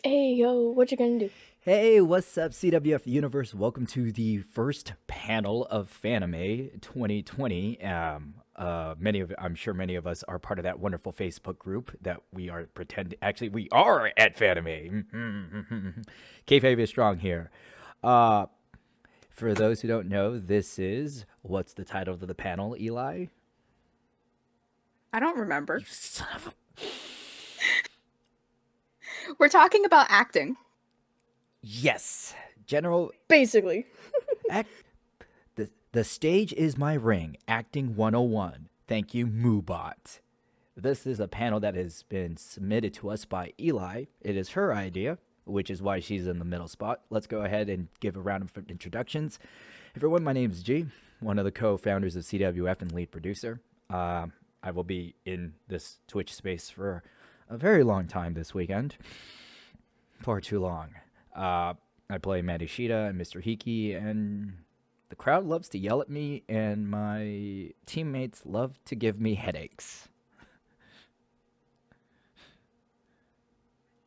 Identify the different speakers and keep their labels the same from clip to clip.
Speaker 1: Hey, yo, what you gonna do?
Speaker 2: Hey, what's up, CWF Universe? Welcome to the first panel of Fanime 2020. I'm sure many of us are part of that wonderful Facebook group that we are pretending. Actually, we are at Fanime. Kayfabe is strong here. Uh, for those who don't know, this is what's the title of the panel, Eli?
Speaker 3: I don't remember.
Speaker 2: You son of a.
Speaker 3: We're talking about acting.
Speaker 2: Yes, General
Speaker 1: Basically.
Speaker 2: Act. The stage is my ring, Acting 101. Thank you, Moobot. This is a panel that has been submitted to us by Eli. It is her idea, which is why she's in the middle spot. Let's go ahead and give a round of introductions. Everyone, my name is G, one of the co-founders of CWF and lead producer. I will be in this Twitch space for a very long time this weekend. Far too long. I play Madishita and Mr. Hiki, and the crowd loves to yell at me, and my teammates love to give me headaches.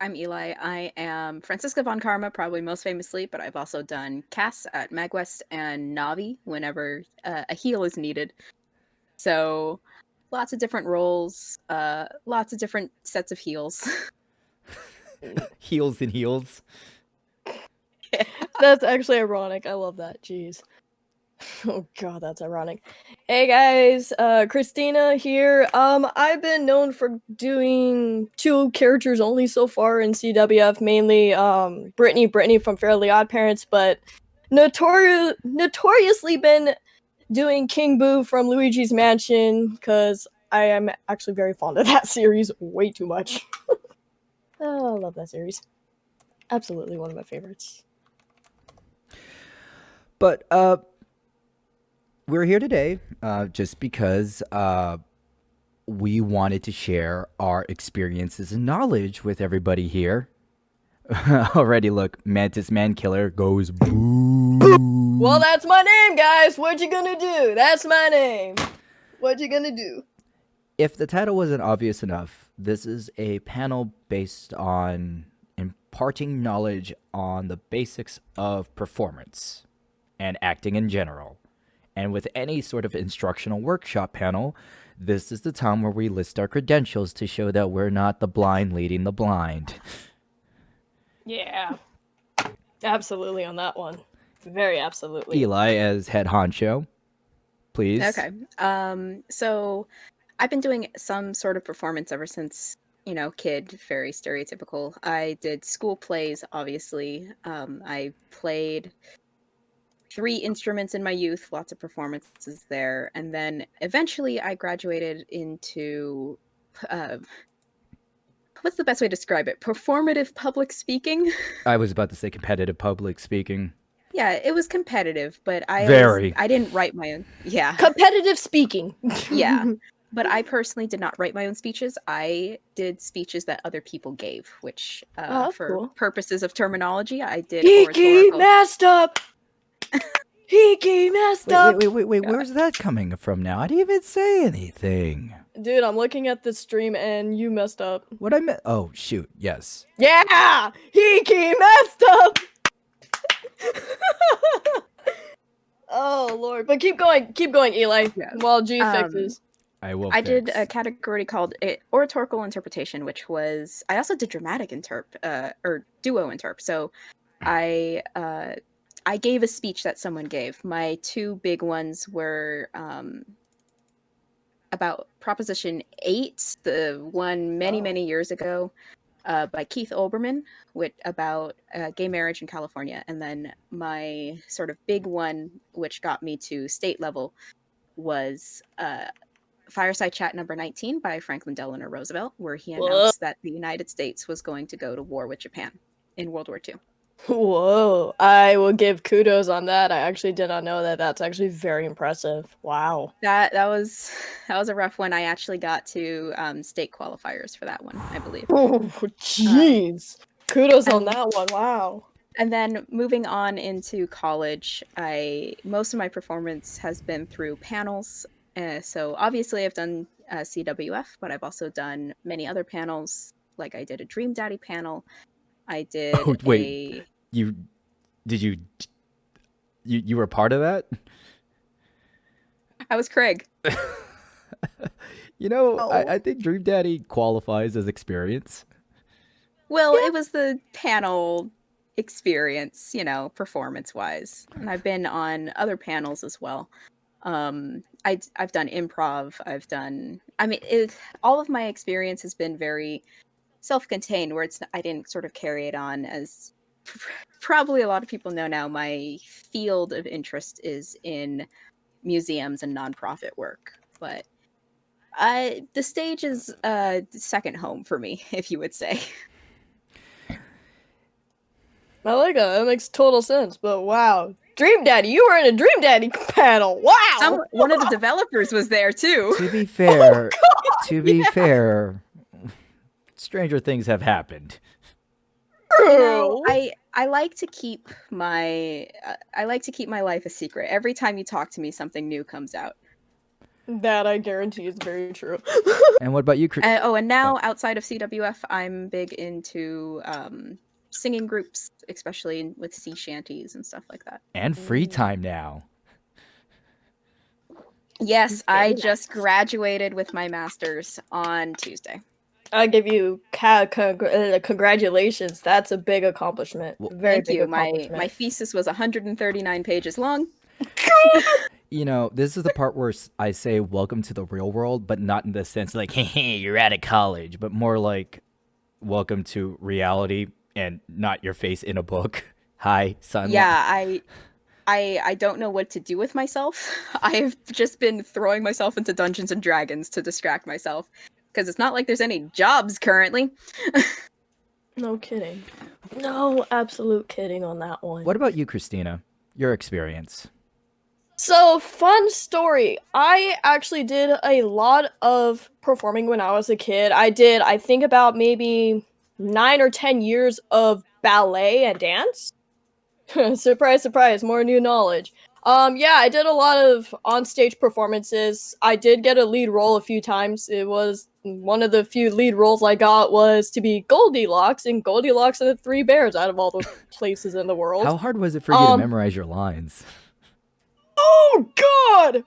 Speaker 3: I'm Eli. I am Francisca Von Karma, probably most famously, but I've also done Cass at MagWest and Navi whenever a heal is needed. So lots of different roles, lots of different sets of heals.
Speaker 2: Heels and heels.
Speaker 1: That's actually ironic. I love that. Jeez. Oh god, that's ironic. Hey guys, Chrstina here. I've been known for doing two characters only so far in CWF, mainly Brittany from Fairly Odd Parents, but notoriously been doing King Boo from Luigi's Mansion because I am actually very fond of that series way too much. Oh, I love that series. Absolutely one of my favorites.
Speaker 2: But we're here today just because we wanted to share our experiences and knowledge with everybody here. Already, look, Mantis Mankiller goes boo.
Speaker 1: Well, that's my name, guys. What you gonna do? That's my name. What you gonna do?
Speaker 2: If the title wasn't obvious enough, this is a panel based on imparting knowledge on the basics of performance and acting in general. And with any sort of instructional workshop panel, this is the time where we list our credentials to show that we're not the blind leading the blind.
Speaker 1: Yeah. Absolutely on that one. Very absolutely.
Speaker 2: Eli as head honcho, please.
Speaker 3: Okay. So I've been doing some sort of performance ever since, kid, very stereotypical. I did school plays, obviously. I played 3 instruments in my youth, lots of performances there. And then eventually I graduated into, what's the best way to describe it? Performative public speaking?
Speaker 2: I was about to say competitive public speaking.
Speaker 3: Yeah, it was competitive, but I didn't write my own. Yeah.
Speaker 1: Competitive speaking.
Speaker 3: Yeah. But I personally did not write my own speeches. I did speeches that other people gave, which for
Speaker 1: cool.
Speaker 3: purposes of terminology, I did
Speaker 1: Hiki
Speaker 3: oratorical.
Speaker 1: messed up. Hiki messed up.
Speaker 2: Wait. Where's that coming from now? I didn't even say anything.
Speaker 1: Dude, I'm looking at the stream and you messed up.
Speaker 2: What I meant? Oh, shoot. Yes.
Speaker 1: Yeah! Hiki messed up! Oh, Lord. But keep going, Eli, while G fixes.
Speaker 2: I
Speaker 3: did a category called oratorical interpretation, which was... I also did dramatic or duo interp. So I gave a speech that someone gave. My 2 big ones were about Proposition 8, the one many years ago, by Keith Olbermann, about gay marriage in California. And then my sort of big one, which got me to state level, was Fireside Chat number 19 by Franklin Delano Roosevelt, where he announced that the United States was going to go to war with Japan in World War II.
Speaker 1: Whoa, I will give kudos on that. I actually did not know that. That's actually very impressive. Wow.
Speaker 3: That was a rough one. I actually got to state qualifiers for that one, I believe.
Speaker 1: Oh, jeez. Kudos on that one. Wow.
Speaker 3: And then moving on into college, most of my performance has been through panels. So obviously I've done CWF, but I've also done many other panels. Like I did a Dream Daddy panel. I did
Speaker 2: Oh, wait. You were part of that?
Speaker 3: I was Craig.
Speaker 2: You know,
Speaker 1: Oh.
Speaker 2: I think Dream Daddy qualifies as experience.
Speaker 3: Well, it was the panel experience, performance-wise. And I've been on other panels as well. I've done improv. All of my experience has been very self-contained, where I didn't sort of carry it on as probably a lot of people know now. My field of interest is in museums and nonprofit work, but the stage is second home for me, if you would say.
Speaker 1: I like that. That makes total sense. But wow, Dream Daddy, you were in a Dream Daddy panel. Wow.
Speaker 3: One of the developers was there too.
Speaker 2: To be fair, stranger things have happened.
Speaker 3: I like to keep my life a secret. Every time you talk to me, something new comes out.
Speaker 1: That I guarantee is very true.
Speaker 2: And what about you, Chris?
Speaker 3: And now outside of CWF, I'm big into singing groups, especially with sea shanties and stuff like that.
Speaker 2: And free time now.
Speaker 3: Yes, I just graduated with my master's on Tuesday.
Speaker 1: I give you congratulations. That's a big accomplishment. Very
Speaker 3: Thank
Speaker 1: big
Speaker 3: you.
Speaker 1: accomplishment.
Speaker 3: My thesis was 139 pages long.
Speaker 2: You know, this is the part where I say welcome to the real world, but not in the sense like, hey, you're out of college, but more like welcome to reality and not your face in a book. Hi, son.
Speaker 3: Yeah, I don't know what to do with myself. I've just been throwing myself into Dungeons and Dragons to distract myself, because it's not like there's any jobs currently.
Speaker 1: No kidding. No absolute kidding on that one.
Speaker 2: What about you, Chrstina? Your experience?
Speaker 1: So, fun story. I actually did a lot of performing when I was a kid. I think about maybe 9 or 10 years of ballet and dance. Surprise, surprise, more new knowledge. Yeah, I did a lot of on-stage performances. I did get a lead role a few times. It was one of the few lead roles I got was to be Goldilocks in Goldilocks and the Three Bears out of all the places in the world.
Speaker 2: How hard was it for you to memorize your lines?
Speaker 1: Oh god!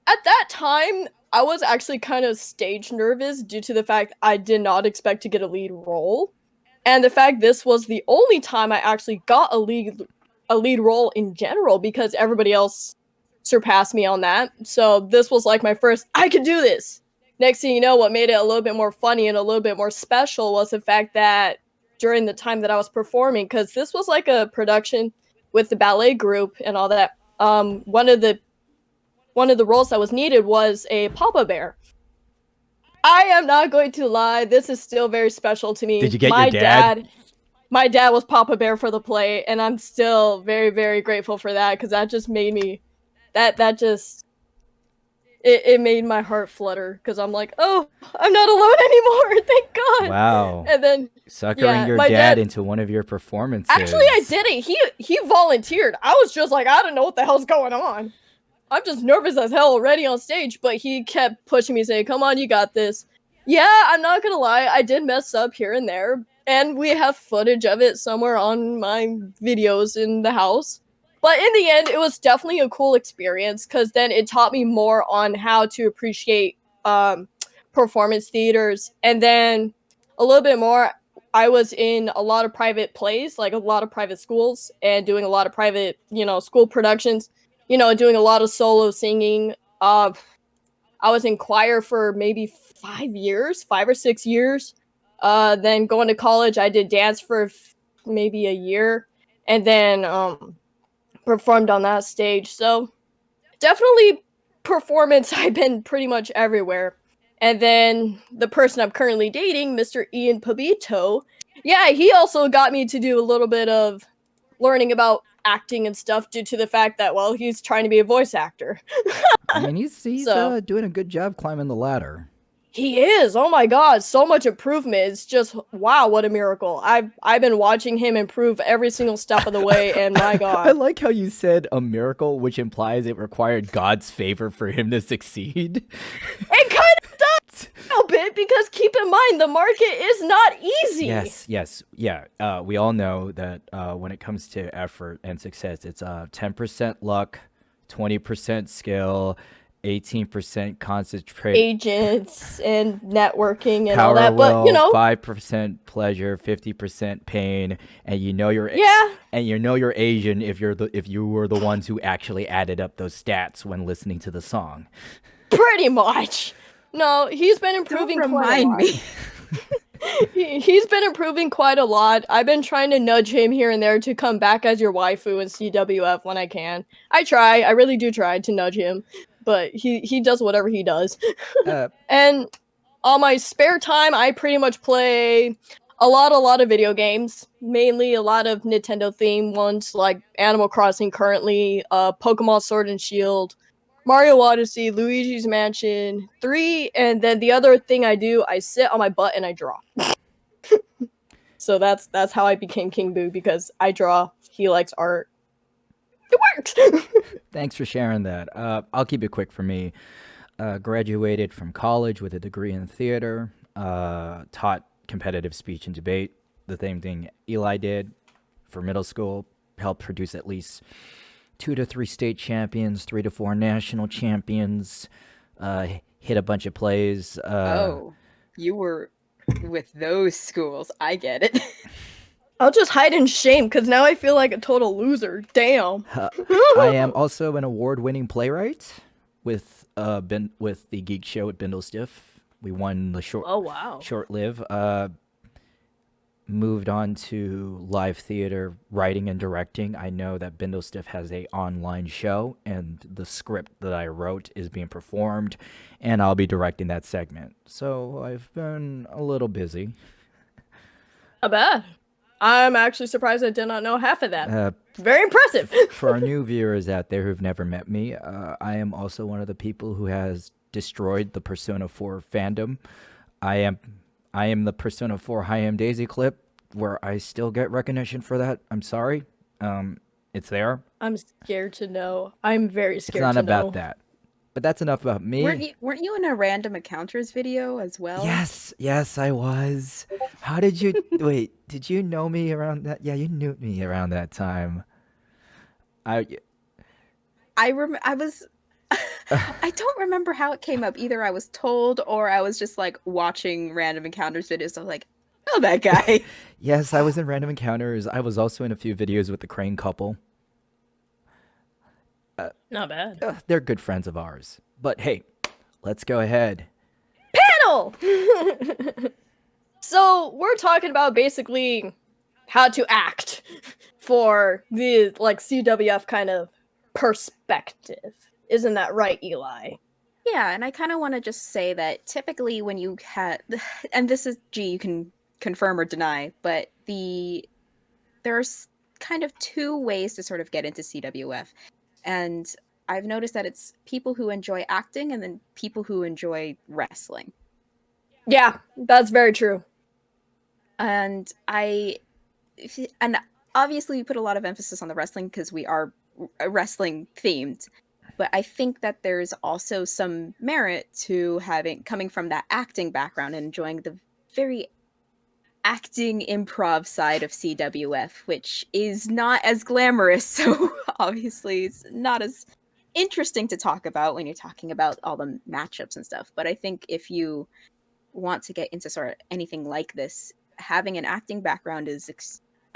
Speaker 1: At that time, I was actually kind of stage nervous due to the fact I did not expect to get a lead role. And the fact this was the only time I actually got a lead role in general, because everybody else surpassed me on that. So this was like my first, I can do this! Next thing you know, what made it a little bit more funny and a little bit more special was the fact that during the time that I was performing, because this was like a production with the ballet group and all that, one of the roles that was needed was a Papa Bear. I am not going to lie, this is still very special to me.
Speaker 2: Did you get your dad?
Speaker 1: My dad was Papa Bear for the play, and I'm still very, very grateful for that, because that just made me, it made my heart flutter, because I'm like, oh, I'm not alone anymore, thank God.
Speaker 2: Wow.
Speaker 1: And then
Speaker 2: suckering your dad into one of your performances.
Speaker 1: Actually, I didn't. He volunteered. I was just like, I don't know what the hell's going on. I'm just nervous as hell already on stage, but he kept pushing me, saying, come on, you got this. Yeah, I'm not gonna lie, I did mess up here and there, and we have footage of it somewhere on my videos in the house. But in the end, it was definitely a cool experience, because then it taught me more on how to appreciate performance theaters, and then a little bit more, I was in a lot of private plays, like a lot of private schools, and doing a lot of private, school productions, doing a lot of solo singing. I was in choir for maybe 5 or 6 years. Then going to college, I did dance for maybe a year, and then performed on that stage. So definitely performance, I've been pretty much everywhere. And then the person I'm currently dating, Mr. Ian Pabito, yeah, he also got me to do a little bit of learning about acting and stuff due to the fact that, well, he's trying to be a voice actor.
Speaker 2: I mean, he's doing a good job climbing the ladder.
Speaker 1: He is. Oh my god, so much improvement. It's just, wow, what a miracle. I've been watching him improve every single step of the way, and my god.
Speaker 2: I like how you said a miracle, which implies it required God's favor for him to succeed.
Speaker 1: It kind of does! A bit, because keep in mind the market is not easy.
Speaker 2: Yes, yeah. We all know that when it comes to effort and success, it's 10% luck, 20% skill, 18% concentrate
Speaker 1: Agents and networking and all
Speaker 2: power
Speaker 1: that, but
Speaker 2: will, 5% pleasure, 50% pain, and
Speaker 1: yeah,
Speaker 2: you're Asian if you were the ones who actually added up those stats when listening to the song.
Speaker 1: pretty much. No, he's been improving
Speaker 3: Don't
Speaker 1: quite a
Speaker 3: remind
Speaker 1: lot.
Speaker 3: me.
Speaker 1: He's been improving quite a lot. I've been trying to nudge him here and there to come back as your waifu in CWF when I can. I really do try to nudge him, but he does whatever he does.
Speaker 2: Uh,
Speaker 1: And on my spare time, I pretty much play a lot of video games, mainly a lot of Nintendo themed ones like Animal Crossing currently, Pokemon Sword and Shield, Mario Odyssey, Luigi's Mansion 3, and then the other thing I do, I sit on my butt and I draw. So that's how I became King Boo, because I draw, he likes art. It works.
Speaker 2: Thanks for sharing that. I'll keep it quick for me. Graduated from college with a degree in theater. Taught competitive speech and debate, the same thing Eli did for middle school. Helped produce at least 2 to 3 state champions, 3 to 4 national champions. Hit a bunch of plays.
Speaker 3: Oh, you were with those schools. I get it.
Speaker 1: I'll just hide in shame, because now I feel like a total loser. Damn.
Speaker 2: I am also an award-winning playwright with the Geek Show at Bindle Stiff. We won the
Speaker 1: Oh, wow.
Speaker 2: short live. Moved on to live theater writing and directing. I know that Bindle Stiff has a online show, and the script that I wrote is being performed, and I'll be directing that segment. So I've been a little busy.
Speaker 1: Not bad. I'm actually surprised I did not know half of that. It's very impressive.
Speaker 2: For our new viewers out there who've never met me, I am also one of the people who has destroyed the Persona 4 fandom. I am the Persona 4 High Am Daisy clip, where I still get recognition for that. I'm sorry. It's there.
Speaker 1: I'm scared to know. I'm very
Speaker 2: It's
Speaker 1: scared
Speaker 2: not
Speaker 1: to
Speaker 2: about
Speaker 1: know.
Speaker 2: that. But that's enough about me.
Speaker 3: Weren't you in a random encounters video as well?
Speaker 2: Yes, I was. How did you wait? Did you know me around that? Yeah, you knew me around that time.
Speaker 3: I was I don't remember how it came up. Either I was told or I was just like watching random encounters videos. So I was like, oh, that guy.
Speaker 2: Yes, I was in Random Encounters. I was also in a few videos with the Crane couple.
Speaker 1: Not bad.
Speaker 2: They're good friends of ours. But hey, let's go ahead.
Speaker 1: Panel! So, we're talking about basically how to act for the, like, CWF kind of perspective. Isn't that right, Eli?
Speaker 3: Yeah, and I kind of want to just say that typically when you had, and this is, G, you can confirm or deny, but there's kind of 2 ways to sort of get into CWF. And I've noticed that it's people who enjoy acting and then people who enjoy wrestling.
Speaker 1: Yeah, that's very true.
Speaker 3: And obviously we put a lot of emphasis on the wrestling because we are wrestling themed. But I think that there's also some merit to coming from that acting background and enjoying the very acting improv side of CWF, which is not as glamorous. So obviously it's not as interesting to talk about when you're talking about all the matchups and stuff. But I think if you want to get into sort of anything like this, having an acting background is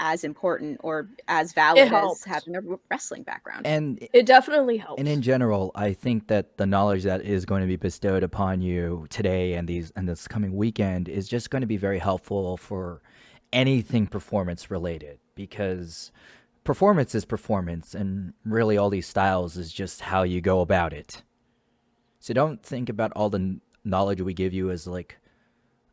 Speaker 3: as important or as valid as having a wrestling background.
Speaker 2: And
Speaker 1: it definitely helps.
Speaker 2: And in general, I think that the knowledge that is going to be bestowed upon you today and this coming weekend is just going to be very helpful for anything performance related, because performance is performance, and really all these styles is just how you go about it. So don't think about all the knowledge we give you as like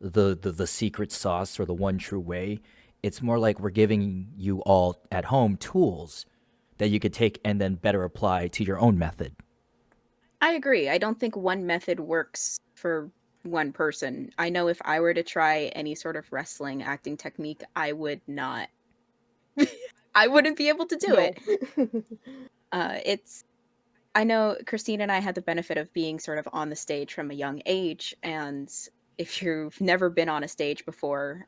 Speaker 2: the secret sauce or the one true way. It's more like we're giving you all at home tools that you could take and then better apply to your own method.
Speaker 3: I agree. I don't think one method works for one person. I know if I were to try any sort of wrestling acting technique, I would not. I wouldn't be able to do it. I know Christine and I had the benefit of being sort of on the stage from a young age, and if you've never been on a stage before,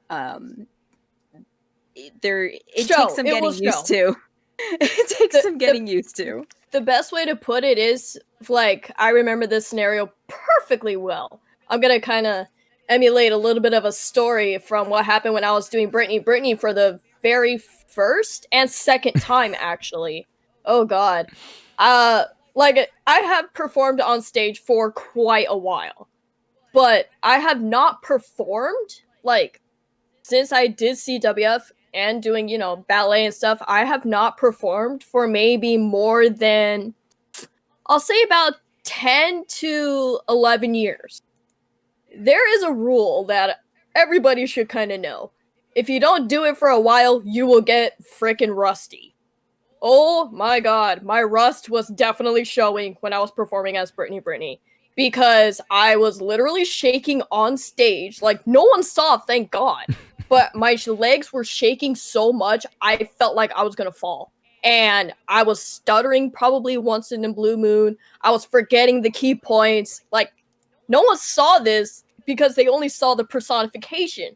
Speaker 3: it takes some
Speaker 1: It will
Speaker 3: getting used
Speaker 1: show.
Speaker 3: to. It takes
Speaker 1: The,
Speaker 3: some
Speaker 1: the
Speaker 3: getting used to.
Speaker 1: the best way to put it is like I remember this scenario perfectly well. I'm gonna kind of emulate a little bit of a story from what happened when I was doing Britney for the very first and second time actually. Oh god. Uh like I have performed on stage for quite a while. But I have not performed like since I did CWF and doing, ballet and stuff. I have not performed for maybe more than I'll say about 10 to 11 years. There is a rule that everybody should kind of know. If you don't do it for a while, you will get frickin' rusty. Oh my god, my rust was definitely showing when I was performing as Britney. Because I was literally shaking on stage. Like, no one saw, thank god. But my legs were shaking so much, I felt like I was gonna fall. And I was stuttering probably once in a blue moon. I was forgetting the key points. Like, no one saw this because they only saw the personification.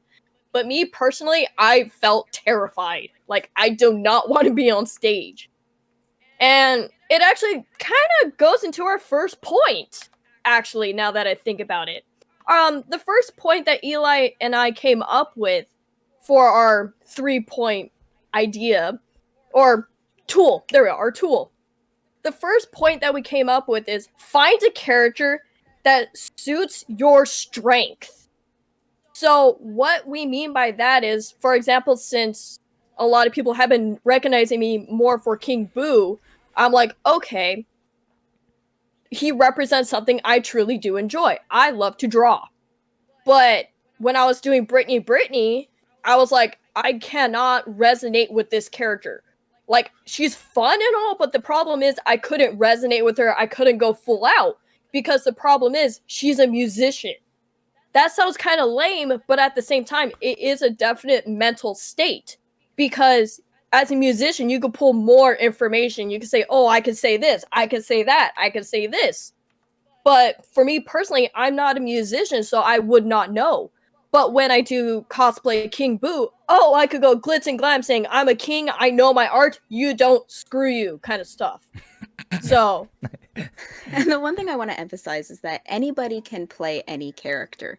Speaker 1: But me personally, I felt terrified. Like, I do not want to be on stage. And it actually kind of goes into our first point, actually, now that I think about it. The first point that Eli and I came up with for our 3-point idea, or tool, there we are, our tool. The first point that we came up with is find a character that suits your strength. So what we mean by that is, for example, since a lot of people have been recognizing me more for King Boo, I'm like, okay, he represents something I truly do enjoy. I love to draw. But when I was doing Britney, I was like, I cannot resonate with this character. Like, she's fun and all, but the problem is I couldn't resonate with her. I couldn't go full out because the problem is she's a musician. That sounds kind of lame, but at the same time, it is a definite mental state because as a musician, you could pull more information. You can say, oh, I can say this, I can say that, I can say this. But for me personally, I'm not a musician, so I would not know. But when I do cosplay King Boo, oh, I could go glitz and glam saying, I'm a king, I know my art, you don't, screw you, kind of stuff. So.
Speaker 3: And the one thing I want to emphasize is that anybody can play any character,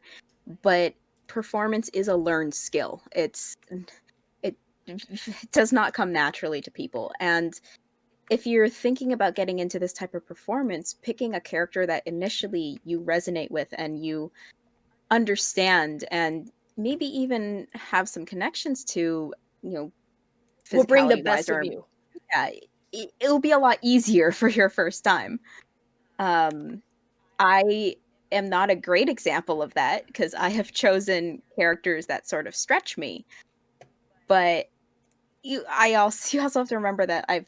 Speaker 3: but performance is a learned skill. It does not come naturally to people. And if you're thinking about getting into this type of performance, picking a character that initially you resonate with and you understand and maybe even have some connections to,
Speaker 1: Will bring the
Speaker 3: physicality wise,
Speaker 1: best of
Speaker 3: or
Speaker 1: you.
Speaker 3: yeah, it'll be a lot easier for your first time. I am not a great example of that because I have chosen characters that sort of stretch me. But you also have to remember that I've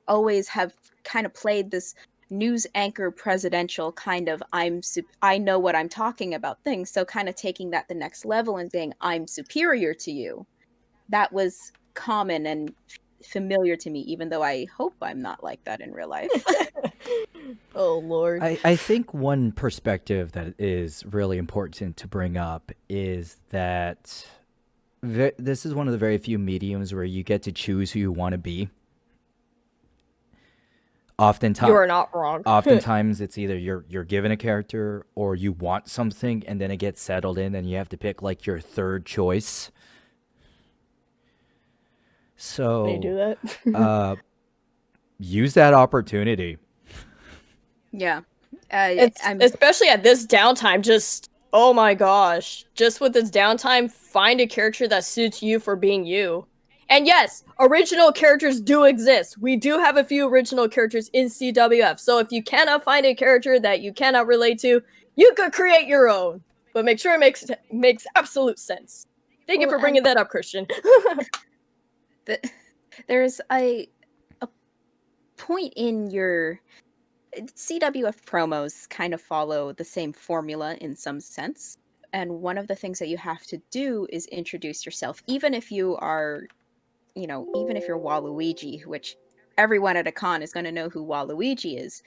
Speaker 3: always have kind of played this news anchor presidential kind of I know what I'm talking about thing. So kind of taking that the next level and saying I'm superior to you. That was common and familiar to me, even though I hope I'm not like that in real life.
Speaker 1: Oh, Lord.
Speaker 2: I think one perspective that is really important to bring up is that this is one of the very few mediums where you get to choose who you want to be.
Speaker 1: You are not wrong.
Speaker 2: Oftentimes, it's either you're given a character or you want something, and then it gets settled in, and you have to pick like your third choice. So
Speaker 1: When you do that.
Speaker 2: use that opportunity.
Speaker 3: Yeah.
Speaker 1: Especially at this downtime, just oh my gosh. Just with this downtime, find a character that suits you for being you. And yes, original characters do exist. We do have a few original characters in CWF. So if you cannot find a character that you cannot relate to, you could create your own. But make sure it makes absolute sense. Thank you for bringing that up, Christian.
Speaker 3: There's a point in your CWF promos kind of follow the same formula in some sense. And one of the things that you have to do is introduce yourself, even if you are, even if you're Waluigi, which everyone at a con is going to know who Waluigi is,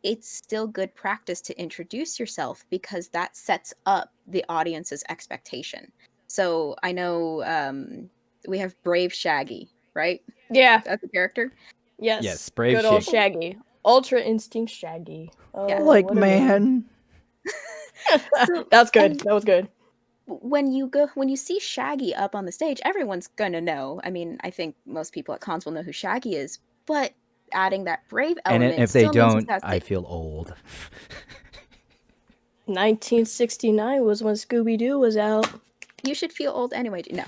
Speaker 3: it's still good practice to introduce yourself because that sets up the audience's expectation. So I know we have Brave Shaggy, right?
Speaker 1: Yeah.
Speaker 3: That's a character.
Speaker 2: Yes,
Speaker 1: Yes.
Speaker 2: Brave
Speaker 1: Good old
Speaker 2: Shaggy.
Speaker 1: Shaggy. Ultra Instinct Shaggy. Oh,
Speaker 3: Yeah.
Speaker 2: Like,
Speaker 1: what a name.
Speaker 2: man.
Speaker 3: So,
Speaker 1: That's good.
Speaker 3: and
Speaker 1: That was good.
Speaker 3: when you see Shaggy up on the stage, everyone's gonna know. I mean, I think most people at cons will know who Shaggy is, but adding that brave
Speaker 2: And
Speaker 3: element
Speaker 2: if they
Speaker 3: still means he
Speaker 2: don't,
Speaker 3: has
Speaker 2: I
Speaker 3: to.
Speaker 2: feel old.
Speaker 1: 1969 was when Scooby-Doo was out.
Speaker 3: You should feel old anyway. No.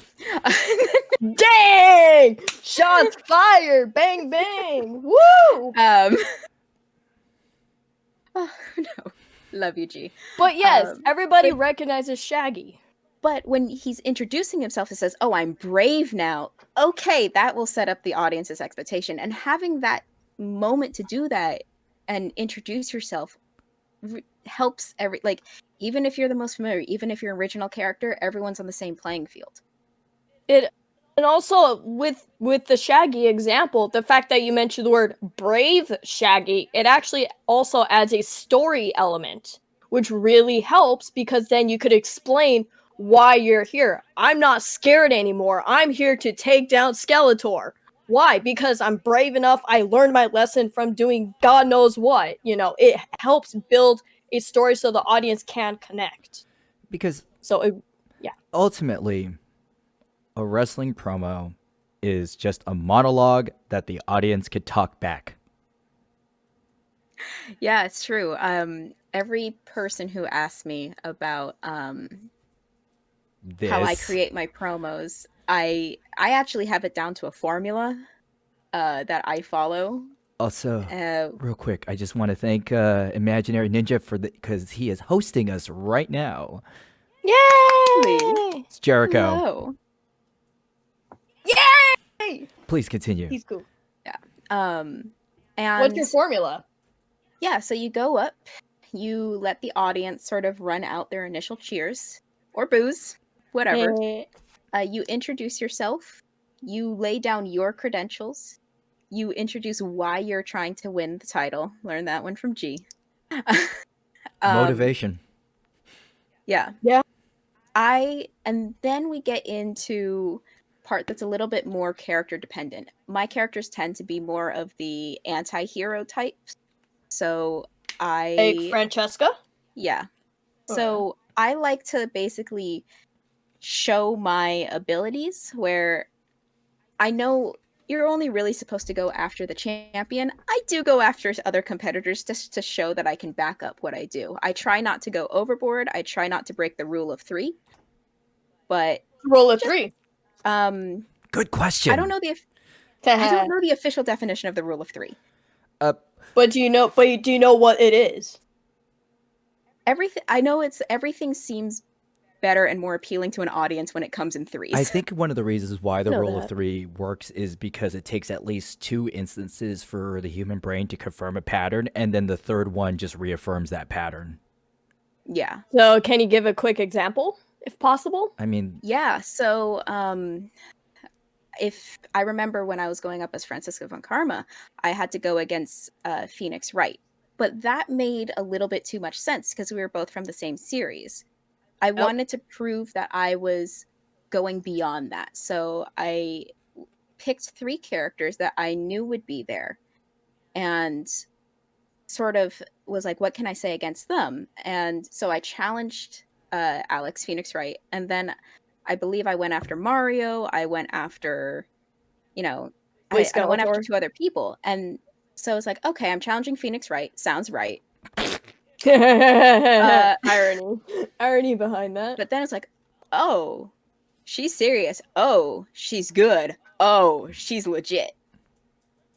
Speaker 1: Dang! Shots fired! Bang, bang! Woo!
Speaker 3: Oh no. Love you, G.
Speaker 1: But yes,
Speaker 3: Um,
Speaker 1: everybody recognizes Shaggy.
Speaker 3: But when he's introducing himself, it says, "Oh, I'm brave now." Okay, that will set up the audience's expectation. And having that moment to do that and introduce yourself helps even if you're the most familiar, even if you're an original character, everyone's on the same playing field.
Speaker 1: It and also with the Shaggy example, the fact that you mentioned the word brave Shaggy, it actually also adds a story element, which really helps because then you could explain why you're here. I'm not scared anymore. I'm here to take down Skeletor. Why? Because I'm brave enough. I learned my lesson from doing God knows what. You know, it helps build a story so the audience can connect.
Speaker 2: Because
Speaker 1: So,
Speaker 2: ultimately, a wrestling promo is just a monologue that the audience could talk back.
Speaker 3: Yeah, it's true. Every person who asks me about how I create my promos, I actually have it down to a formula that I follow.
Speaker 2: Also, real quick, I just want to thank Imaginary Ninja because he is hosting us right now.
Speaker 1: yay!
Speaker 2: It's Jericho.
Speaker 3: Hello.
Speaker 1: Yay!
Speaker 2: Please continue.
Speaker 1: He's cool.
Speaker 3: Yeah. And
Speaker 1: What's your formula?
Speaker 3: yeah, so you go up, you let the audience sort of run out their initial cheers or boos, whatever. You introduce yourself, you lay down your credentials, you introduce why you're trying to win the title. Learn that one from G.
Speaker 2: Motivation.
Speaker 3: Yeah.
Speaker 1: Yeah.
Speaker 3: And then we get into part that's a little bit more character dependent. My characters tend to be more of the anti-hero types. So
Speaker 1: Like Francesca?
Speaker 3: yeah.
Speaker 1: Okay.
Speaker 3: So I like to basically show my abilities where I know you're only really supposed to go after the champion. I do go after other competitors just to show that I can back up what I do. I try not to go overboard. I try not to break the rule of 3. But
Speaker 1: Roll of 3.
Speaker 2: Good question.
Speaker 3: I don't know the official definition of the rule of 3.
Speaker 1: But do you know what it is?
Speaker 3: Everything seems better and more appealing to an audience when it comes in 3s.
Speaker 2: I think one of the reasons why the
Speaker 1: Know
Speaker 2: rule
Speaker 1: that.
Speaker 2: of 3 works is because it takes at least 2 instances for the human brain to confirm a pattern, and then the third one just reaffirms that pattern.
Speaker 3: Yeah.
Speaker 1: So can you give a quick example, if possible?
Speaker 2: I mean,
Speaker 3: Yeah, so if I remember when I was going up as Francisca von Karma, I had to go against Phoenix Wright. But that made a little bit too much sense because we were both from the same series. I wanted to prove that I was going beyond that. So I picked 3 characters that I knew would be there and sort of was like, what can I say against them? And so I challenged Alex Phoenix Wright. And then I believe I went after Mario. I went after, I went after 2 other people. And so it's like, okay, I'm challenging Phoenix Wright. Sounds right.
Speaker 1: Irony behind that.
Speaker 3: But then it's like, oh, she's serious. Oh, she's good. Oh, she's legit.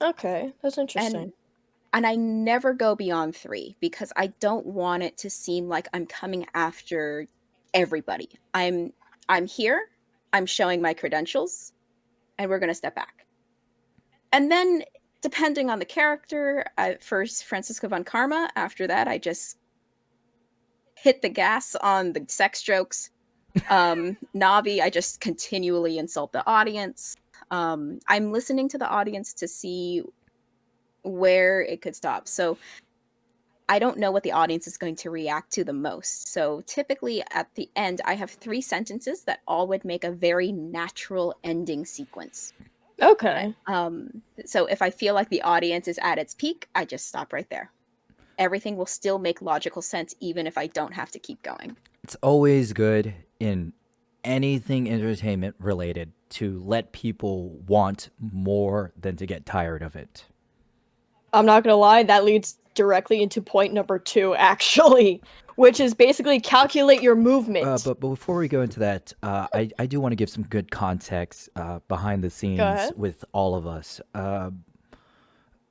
Speaker 1: Okay, that's interesting.
Speaker 3: And I never go beyond 3 because I don't want it to seem like I'm coming after everybody. I'm here, I'm showing my credentials, and we're going to step back. And then, depending on the character, first Francisca von Karma, after that, I just hit the gas on the sex jokes. Navi, I just continually insult the audience. I'm listening to the audience to see where it could stop. So I don't know what the audience is going to react to the most. So typically at the end, I have 3 sentences that all would make a very natural ending sequence.
Speaker 1: Okay.
Speaker 3: So if I feel like the audience is at its peak, I just stop right there. Everything will still make logical sense even if I don't have to keep going.
Speaker 2: It's always good in anything entertainment related to let people want more than to get tired of it.
Speaker 1: I'm not gonna lie, that leads directly into point number 2, actually, which is basically calculate your movement.
Speaker 2: But before we go into that, I do want to give some good context behind the scenes
Speaker 1: ahead.
Speaker 2: with all of us.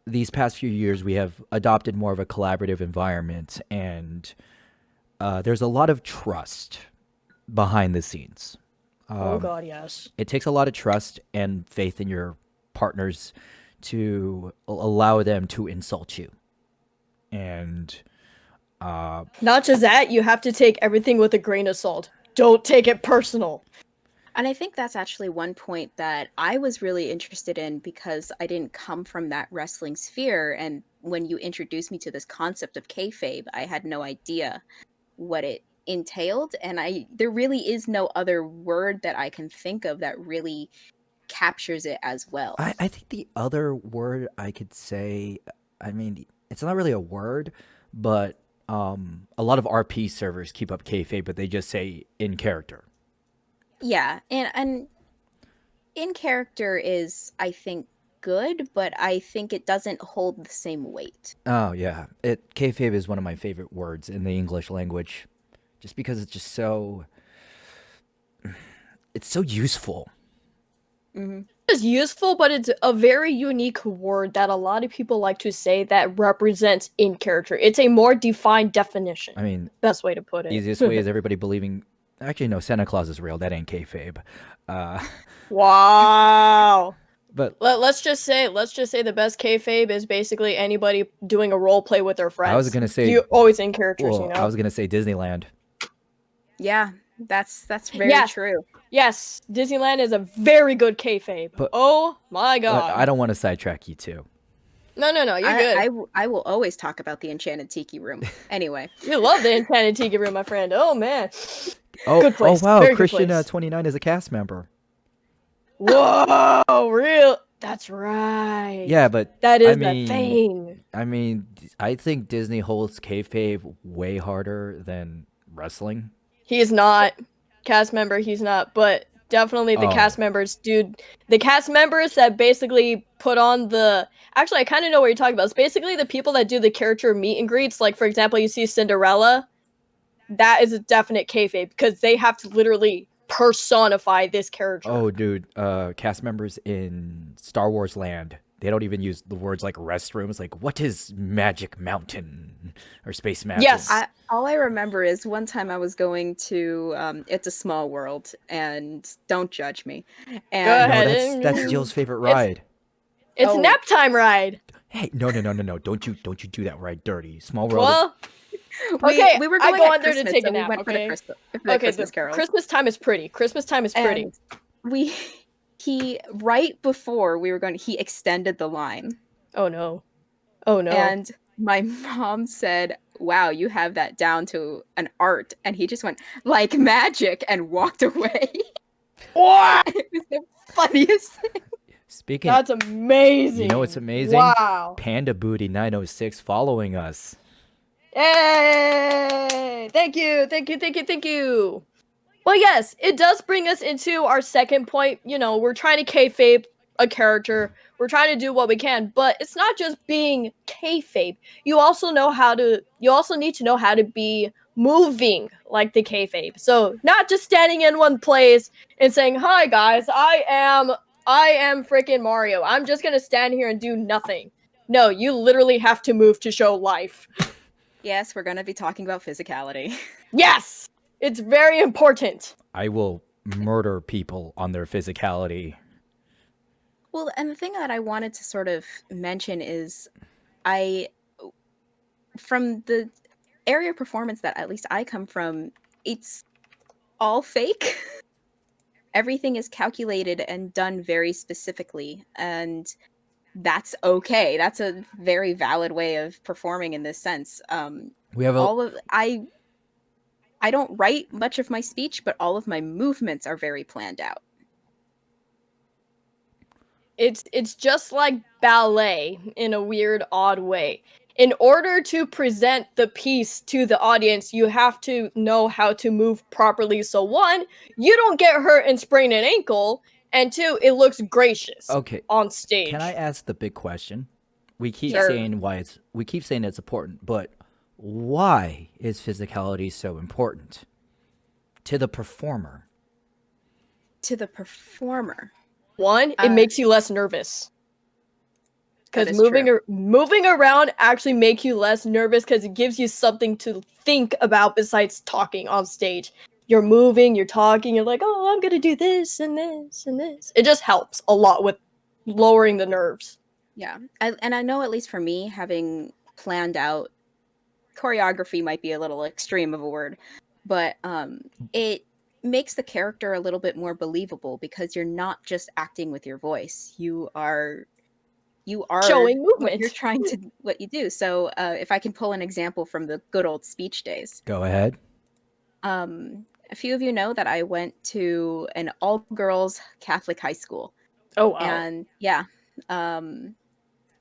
Speaker 2: These past few years, we have adopted more of a collaborative environment, and there's a lot of trust behind the scenes.
Speaker 1: Oh god, yes.
Speaker 2: It takes a lot of trust and faith in your partners to allow them to insult you. And
Speaker 1: Not just that, you have to take everything with a grain of salt. Don't take it personal.
Speaker 3: And I think that's actually one point that I was really interested in because I didn't come from that wrestling sphere. And when you introduced me to this concept of kayfabe, I had no idea what it entailed. And there really is no other word that I can think of that really captures it as well.
Speaker 2: I think the other word I could say, I mean, it's not really a word, but a lot of RP servers keep up kayfabe, but they just say in character.
Speaker 3: Yeah, and in character is, I think, good, but I think it doesn't hold the same weight.
Speaker 2: Oh yeah, kayfabe is one of my favorite words in the English language, just because it's just so useful.
Speaker 3: Mm-hmm.
Speaker 1: It's useful, but it's a very unique word that a lot of people like to say that represents in character. It's a more defined definition.
Speaker 2: I mean,
Speaker 1: best way to put it.
Speaker 2: Easiest way is everybody believing. Actually, no, Santa Claus is real. That ain't kayfabe.
Speaker 1: Wow.
Speaker 2: But
Speaker 1: let's just say the best kayfabe is basically anybody doing a role play with their friends.
Speaker 2: I was gonna say
Speaker 1: you always in characters.
Speaker 2: Well, I was gonna say Disneyland.
Speaker 3: Yeah, that's very true.
Speaker 1: Yes, Disneyland is a very good kayfabe.
Speaker 2: But,
Speaker 1: oh my god!
Speaker 2: But I don't want to sidetrack you too.
Speaker 1: No, you're good.
Speaker 3: I will always talk about the Enchanted Tiki Room. Anyway,
Speaker 1: you love the Enchanted Tiki Room, my friend. Oh man.
Speaker 2: Oh,
Speaker 1: good place.
Speaker 2: Oh wow,
Speaker 1: Very
Speaker 2: Christian 29 is a cast member.
Speaker 1: Whoa, real? That's right.
Speaker 2: Yeah, but
Speaker 1: that is the thing.
Speaker 2: I mean, I think Disney holds kayfabe way harder than wrestling.
Speaker 1: He is not cast member. He's not, but definitely the cast members, dude. The cast members that basically put on the. Actually, I kind of know what you're talking about. It's basically the people that do the character meet and greets. Like, for example, you see Cinderella. That is a definite kayfabe because they have to literally personify this character.
Speaker 2: Oh, dude, cast members in Star Wars Land, they don't even use the words like restrooms. Like, what is Magic Mountain or Space Mountain?
Speaker 1: Yes.
Speaker 3: All I remember is one time I was going to It's a Small World, and don't judge me. And
Speaker 1: Go ahead.
Speaker 2: No, that's Jill's favorite ride.
Speaker 1: It's nap time ride.
Speaker 2: Hey, no! Don't you do that ride dirty. Small World.
Speaker 1: Well,
Speaker 3: we were going on there to take a nap.
Speaker 1: We went for the Christmas Carol. Christmas time is pretty.
Speaker 3: And he right before we were going, he extended the line.
Speaker 1: Oh no.
Speaker 3: And my mom said, "Wow, you have that down to an art." And he just went, "Like magic," and walked away.
Speaker 1: What?
Speaker 3: It was the funniest thing.
Speaker 1: That's amazing.
Speaker 2: You know what's amazing?
Speaker 1: Wow.
Speaker 2: Panda Booty 906 following us.
Speaker 1: Yay! Thank you. Well, yes, it does bring us into our second point. You know, we're trying to kayfabe a character. We're trying to do what we can, but it's not just being kayfabe. You also need to know how to be moving like the kayfabe. So, not just standing in one place and saying, "Hi guys, I am freaking Mario. I'm just gonna stand here and do nothing." No, you literally have to move to show life.
Speaker 3: Yes, we're going to be talking about physicality.
Speaker 1: Yes! It's very important.
Speaker 2: I will murder people on their physicality.
Speaker 3: Well, and the thing that I wanted to sort of mention is from the area of performance that at least I come from, it's all fake. Everything is calculated and done very specifically. And that's okay. That's a very valid way of performing in this sense.
Speaker 2: We have a
Speaker 3: All of I don't write much of my speech, but all of my movements are very planned out.
Speaker 1: It's just like ballet in a weird, odd way. In order to present the piece to the audience, you have to know how to move properly. So one, you don't get hurt and sprain an ankle, and two, it looks gracious
Speaker 2: okay.
Speaker 1: on stage.
Speaker 2: Can I ask the big question? We keep
Speaker 1: Sure.
Speaker 2: saying we keep saying it's important, but why is physicality so important to the performer?
Speaker 3: To the performer.
Speaker 1: One, it makes you less nervous.
Speaker 3: That
Speaker 1: Because
Speaker 3: is
Speaker 1: moving around actually makes you less nervous because it gives you something to think about besides talking on stage. You're moving, you're talking, you're like, oh, I'm gonna do this and this and this. It just helps a lot with lowering the nerves.
Speaker 3: Yeah. And I know, at least for me, having planned out choreography might be a little extreme of a word, but it makes the character a little bit more believable because you're not just acting with your voice. You are
Speaker 1: Showing
Speaker 3: what
Speaker 1: movement.
Speaker 3: you're trying to what you do. So if I can pull an example from the good old speech days.
Speaker 2: Go ahead.
Speaker 3: A few of you know that I went to an all-girls Catholic high school.
Speaker 1: Oh wow.
Speaker 3: And yeah, that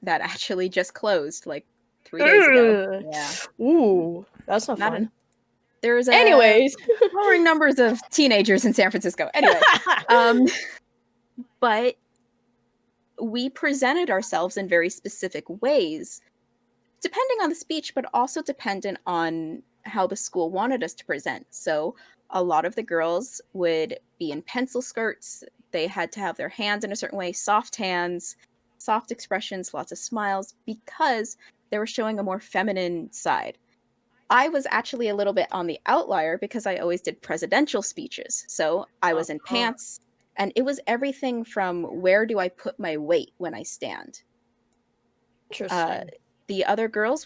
Speaker 3: actually just closed like 3 days ago. Yeah.
Speaker 1: Ooh, that's not
Speaker 3: Not
Speaker 1: fun.
Speaker 3: There's
Speaker 1: Anyways.
Speaker 3: growing numbers of teenagers in San Francisco. Anyway, but we presented ourselves in very specific ways, depending on the speech, but also dependent on how the school wanted us to present. So a lot of the girls would be in pencil skirts. They had to have their hands in a certain way, soft hands, soft expressions, lots of smiles, because they were showing a more feminine side. I was actually a little bit on the outlier because I always did presidential speeches. So I was in pants, and it was everything from where do I put my weight when I stand.
Speaker 1: Interesting.
Speaker 3: The other girls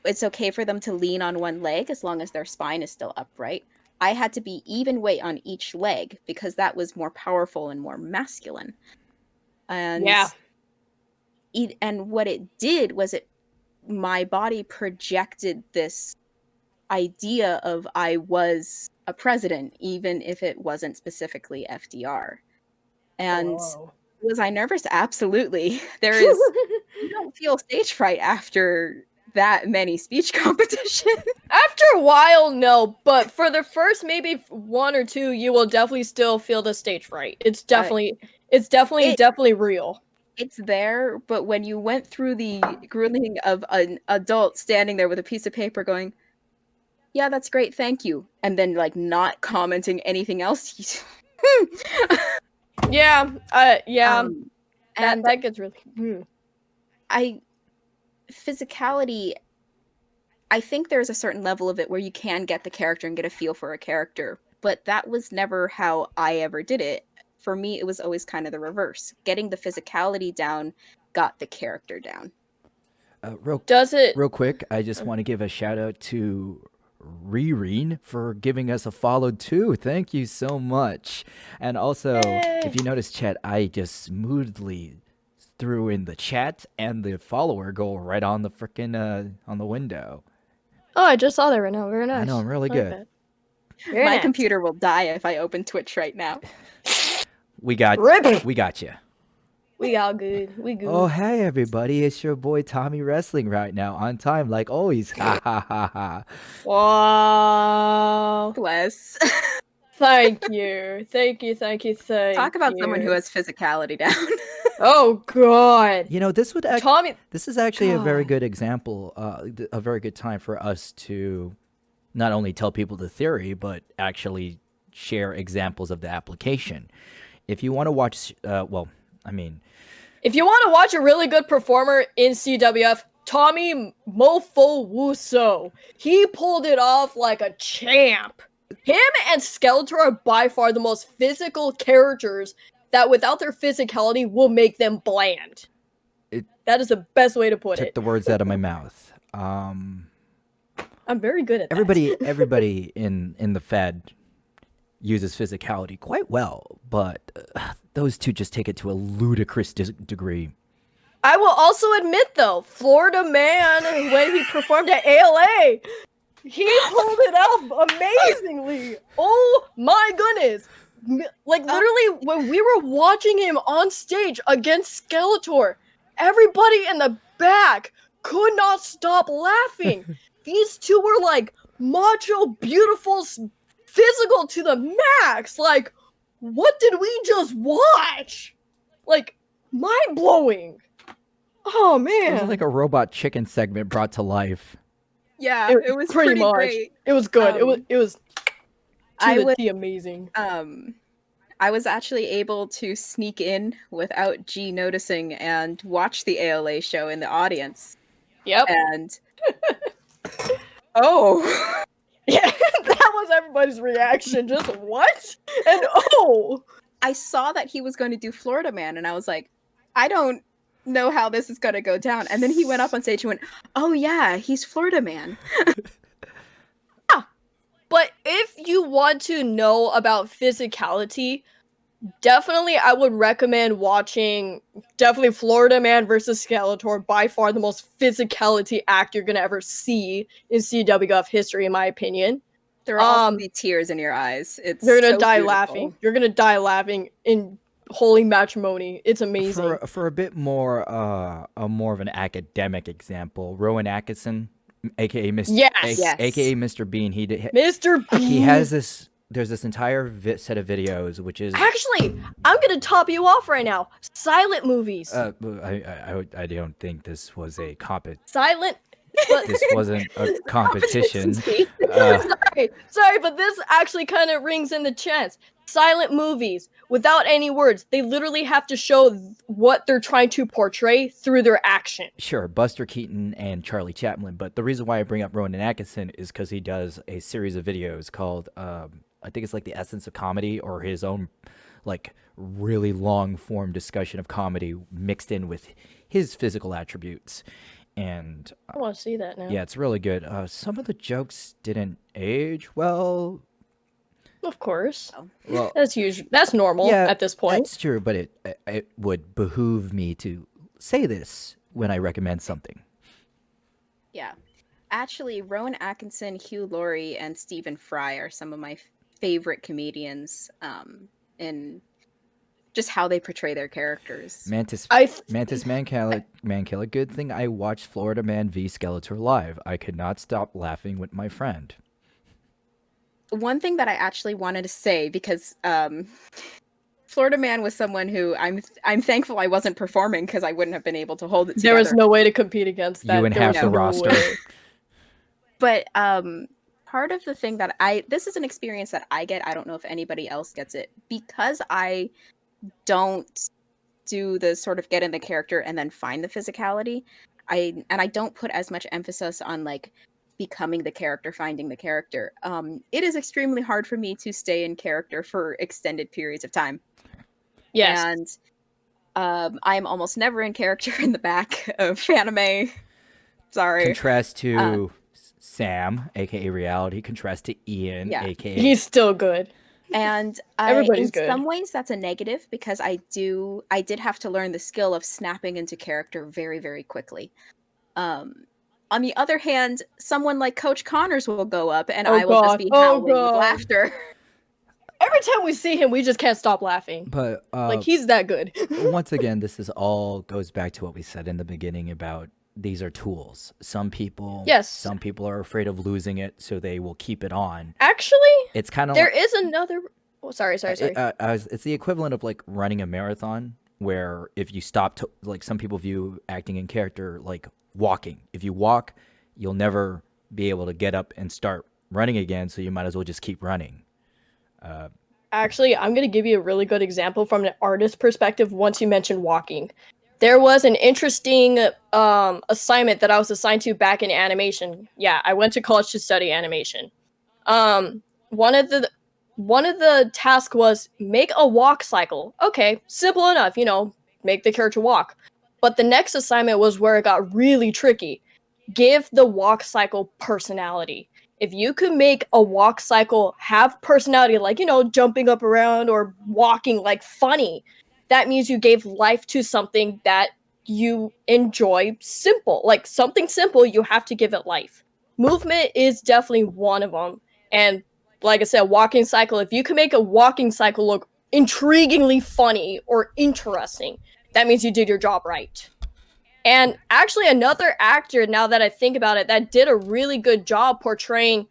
Speaker 3: it's okay for them to lean on one leg as long as their spine is still upright. I had to be even weight on each leg because that was more powerful and more masculine. And
Speaker 1: yeah.
Speaker 3: And what it did was my body projected this idea of I was a president, even if it wasn't specifically FDR. And was I nervous? Absolutely. You don't feel stage fright after that many speech competitions.
Speaker 1: After a while, no, but for the first maybe one or two, you will definitely still feel the stage fright. It's definitely real.
Speaker 3: It's there, but when you went through the grueling of an adult standing there with a piece of paper going, yeah, that's great, thank you, and then like not commenting anything else.
Speaker 1: Yeah.
Speaker 3: And
Speaker 1: that gets really.
Speaker 3: Physicality, I think there's a certain level of it where you can get the character and get a feel for a character, but that was never how I ever did it. For me, it was always kind of the reverse. Getting the physicality down got the character down.
Speaker 2: Real quick, I just want to give a shout out to Rireen for giving us a follow too. Thank you so much. And also, if you notice, chat, I just smoothly threw in the chat and the follower go right on the freaking on the window.
Speaker 1: Oh, I just saw that right now. Very nice.
Speaker 2: I know, I'm really good.
Speaker 3: My computer will die if I open Twitch right now.
Speaker 2: We got you.
Speaker 1: We all good. We good.
Speaker 2: Oh, hey, everybody. It's your boy Tommy Wrestling right now, on time, like always. Ha, ha, ha, ha.
Speaker 1: Wow.
Speaker 3: Bless.
Speaker 1: Thank you. Thank you.
Speaker 3: Talk about someone who has physicality down.
Speaker 1: Oh, God.
Speaker 2: You know, this is actually a very good example, a very good time for us to not only tell people the theory, but actually share examples of the application. If you want to watch, if
Speaker 1: you want to watch a really good performer in CWF, Tommy Mofo Wuso, he pulled it off like a champ. Him and Skeletor are by far the most physical characters that without their physicality will make them bland. That is the best way to put it.
Speaker 2: Took the words out of my mouth.
Speaker 1: I'm very good at that.
Speaker 2: Everybody in the Fed uses physicality quite well, but those two just take it to a ludicrous degree.
Speaker 1: I will also admit, though, Florida Man, when he performed at ALA, he pulled it off amazingly. Oh my goodness. Like, literally, when we were watching him on stage against Skeletor, everybody in the back could not stop laughing. These two were, like, macho, beautiful, physical to the max. Like, what did we just watch? Like, mind-blowing. Oh, man.
Speaker 2: It was like a robot chicken segment brought to life.
Speaker 3: Yeah, it was pretty
Speaker 1: much.
Speaker 3: great.
Speaker 1: It was good. It was
Speaker 3: I
Speaker 1: to
Speaker 3: would-
Speaker 1: the amazing.
Speaker 3: I was actually able to sneak in without G noticing and watch the ALA show in the audience.
Speaker 1: Yep.
Speaker 3: And oh,
Speaker 1: Yeah, that was everybody's reaction. Just what? And oh,
Speaker 3: I saw that he was going to do Florida Man, and I was like, I don't know how this is going to go down. And then he went up on stage and went, "Oh yeah, he's Florida Man."
Speaker 1: but if you want to know about physicality, definitely I would recommend watching Florida Man versus Skeletor, by far the most physicality act you're gonna ever see in CWF history, in my opinion.
Speaker 3: There will also be tears in your eyes. It's
Speaker 1: You're gonna
Speaker 3: so
Speaker 1: die
Speaker 3: beautiful.
Speaker 1: laughing. You're gonna die laughing in holy matrimony. It's amazing.
Speaker 2: For a bit more, a more of an academic example, Rowan Atkinson, aka Mr.
Speaker 1: Yes.
Speaker 3: Yes.
Speaker 2: aka Mr. Bean,
Speaker 1: Mr. Bean.
Speaker 2: he has this. There's this entire set of videos, which is
Speaker 1: Actually, I'm gonna top you off right now. Silent movies.
Speaker 2: I don't think this was a
Speaker 1: Silent. But,
Speaker 2: this wasn't a competition.
Speaker 1: sorry, but this actually kind of rings in the chance. Silent movies without any words. They literally have to show what they're trying to portray through their action.
Speaker 2: Sure, Buster Keaton and Charlie Chaplin, but the reason why I bring up Rowan Atkinson is because he does a series of videos called, I think it's like The Essence of Comedy, or his own, like, really long form discussion of comedy mixed in with his physical attributes. And
Speaker 1: I want to see that now.
Speaker 2: yeah, it's really good. Some of the jokes didn't age well.
Speaker 1: Of course.
Speaker 2: Well,
Speaker 1: That's usual. That's normal at this point.
Speaker 2: That's true, but it would behoove me to say this when I recommend something.
Speaker 3: Yeah. Actually, Rowan Atkinson, Hugh Laurie, and Stephen Fry are some of my favorite comedians in just how they portray their characters.
Speaker 2: Mantis Mankiller. Good thing I watched Florida Man v Skeletor live. I could not stop laughing with my friend.
Speaker 3: One thing that I actually wanted to say, because Florida Man was someone who I'm thankful I wasn't performing, because I wouldn't have been able to hold it together.
Speaker 1: There was no way to compete against that.
Speaker 2: You and
Speaker 1: There
Speaker 2: half
Speaker 1: was
Speaker 2: the
Speaker 1: no
Speaker 2: roster.
Speaker 1: way.
Speaker 3: But part of the thing that this is an experience that I get, I don't know if anybody else gets it, because I don't do the sort of get in the character and then find the physicality. I don't put as much emphasis on like becoming the character, finding the character. It is extremely hard for me to stay in character for extended periods of time.
Speaker 1: Yes.
Speaker 3: And I'm almost never in character in the back of Fanime. Sorry.
Speaker 2: Contrast to Sam, aka Reality. Contrast to Ian,
Speaker 3: Yeah.
Speaker 2: aka
Speaker 1: He's still good.
Speaker 3: And
Speaker 1: Everybody's
Speaker 3: in
Speaker 1: good.
Speaker 3: some ways that's a negative, because I did have to learn the skill of snapping into character very, very quickly. On the other hand, someone like Coach Connors will go up and I will just be howling with laughter.
Speaker 1: Every time we see him, we just can't stop laughing.
Speaker 2: But
Speaker 1: Like, he's that good.
Speaker 2: once again, this is all goes back to what we said in the beginning about these are tools. Some people are afraid of losing it, so they will keep it on.
Speaker 1: Actually,
Speaker 2: It's kind of
Speaker 1: there is another. Oh, sorry.
Speaker 2: it's the equivalent of like running a marathon, where if you stop to, like, some people view acting in character like walking. If you walk, you'll never be able to get up and start running again, so you might as well just keep running.
Speaker 1: Actually, I'm going to give you a really good example from an artist perspective once you mentioned walking. There was an interesting assignment that I was assigned to back in animation. Yeah, I went to college to study animation. One of the tasks was make a walk cycle. Okay, simple enough, make the character walk. But the next assignment was where it got really tricky. Give the walk cycle personality. If you could make a walk cycle have personality, like, jumping up around or walking like funny, that means you gave life to something that you enjoy simple. Like something simple, you have to give it life. Movement is definitely one of them. And like I said, walking cycle, if you can make a walking cycle look intriguingly funny or interesting, that means you did your job right. And actually, another actor, now that I think about it, that did a really good job portraying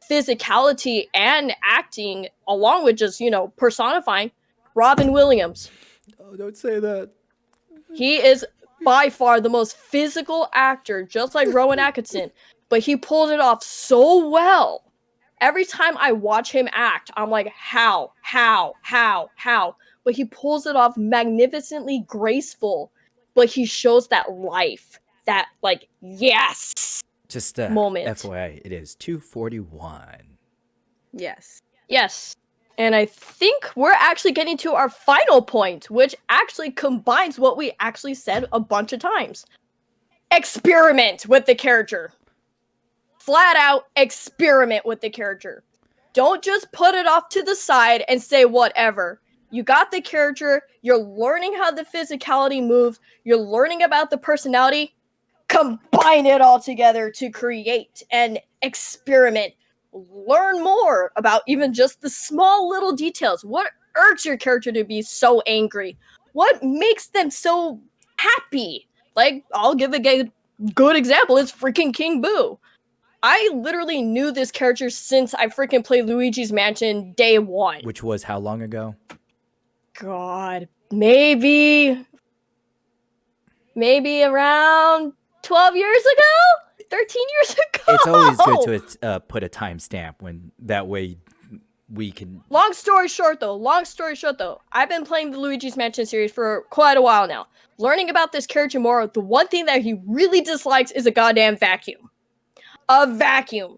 Speaker 1: physicality and acting, along with just, personifying, Robin Williams.
Speaker 2: Oh, don't say that.
Speaker 1: He is by far the most physical actor, just like Rowan Atkinson, but he pulled it off so well. Every time I watch him act, I'm like, how? But he pulls it off magnificently graceful, but he shows that life, that, like, yes
Speaker 2: Just
Speaker 1: moment.
Speaker 2: FYI, it is 2:41.
Speaker 3: Yes.
Speaker 1: Yes. And I think we're actually getting to our final point, which actually combines what we actually said a bunch of times. Experiment with the character. Flat out experiment with the character. Don't just put it off to the side and say whatever. You got the character, you're learning how the physicality moves, you're learning about the personality. Combine it all together to create and experiment. Learn more about even just the small little details. What urges your character to be so angry? What makes them so happy? Like, I'll give a good example. It's freaking King Boo. I literally knew this character since I freaking played Luigi's Mansion day one.
Speaker 2: Which was how long ago?
Speaker 1: God, maybe around 12 years ago? 13 years ago?
Speaker 2: It's always good to put a timestamp when that way we can.
Speaker 1: Long story short, though, I've been playing the Luigi's Mansion series for quite a while now. Learning about this character more, the one thing that he really dislikes is a goddamn vacuum. A vacuum.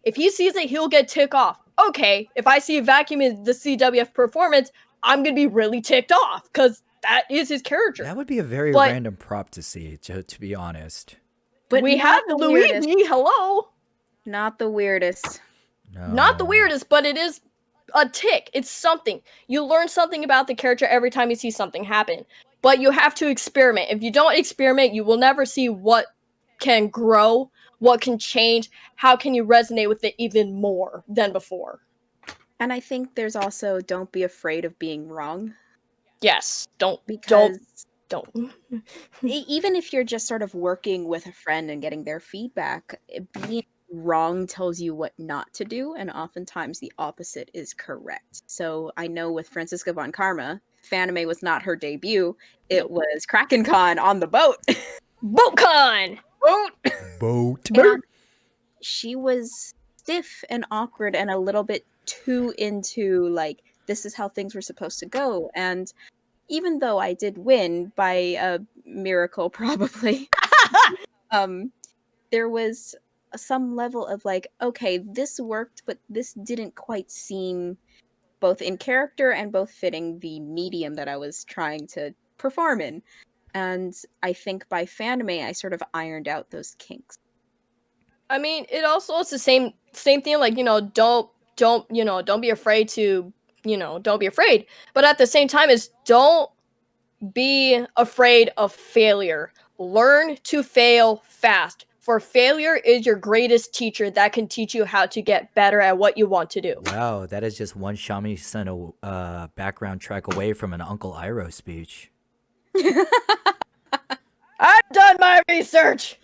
Speaker 1: If he sees it, he'll get ticked off. Okay, if I see a vacuum in the CWF performance, I'm gonna be really ticked off, because that is his character.
Speaker 2: That would be a very random prop to see, to be honest.
Speaker 1: But we have Luigi, hello?
Speaker 3: Not the weirdest.
Speaker 2: No.
Speaker 1: Not the weirdest, but it is a tick. It's something. You learn something about the character every time you see something happen. But you have to experiment. If you don't experiment, you will never see what can grow, what can change, how can you resonate with it even more than before.
Speaker 3: And I think there's also don't be afraid of being wrong.
Speaker 1: Yes, don't.
Speaker 3: Even if you're just sort of working with a friend and getting their feedback, being wrong tells you what not to do, and oftentimes the opposite is correct. So I know with Franziska von Karma, Fanime was not her debut. It was Krakencon on the boat.
Speaker 1: BoatCon!
Speaker 2: Boat.
Speaker 3: And she was stiff and awkward and a little bit too into, like, this is how things were supposed to go. And even though I did win by a miracle, probably, there was some level of like, okay, this worked, but this didn't quite seem both in character and both fitting the medium that I was trying to perform in. And I think by Fanime, I sort of ironed out those kinks.
Speaker 1: I mean, it's the same thing. Like, don't be afraid to, don't be afraid. But at the same time, is don't be afraid of failure. Learn to fail fast. For failure is your greatest teacher that can teach you how to get better at what you want to do.
Speaker 2: Wow, that is just one Shamisen background track away from an Uncle Iroh speech.
Speaker 1: I've done my research!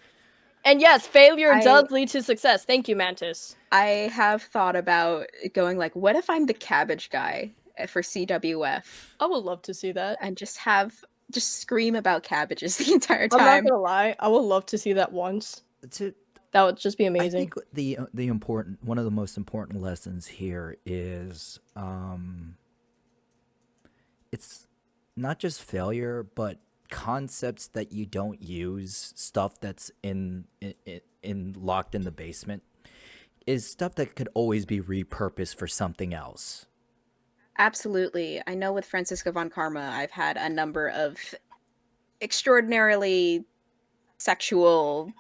Speaker 1: And yes, failure does lead to success. Thank you, Mantis.
Speaker 3: I have thought about going like, what if I'm the cabbage guy for CWF?
Speaker 1: I would love to see that.
Speaker 3: And just scream about cabbages the entire time.
Speaker 1: I'm not gonna lie, I would love to see that once. That would just be amazing.
Speaker 2: I think one of the most important lessons here is it's not just failure, but concepts that you don't use, stuff that's in locked in the basement, is stuff that could always be repurposed for something else.
Speaker 3: Absolutely. I know with Franziska von Karma, I've had a number of extraordinarily sexual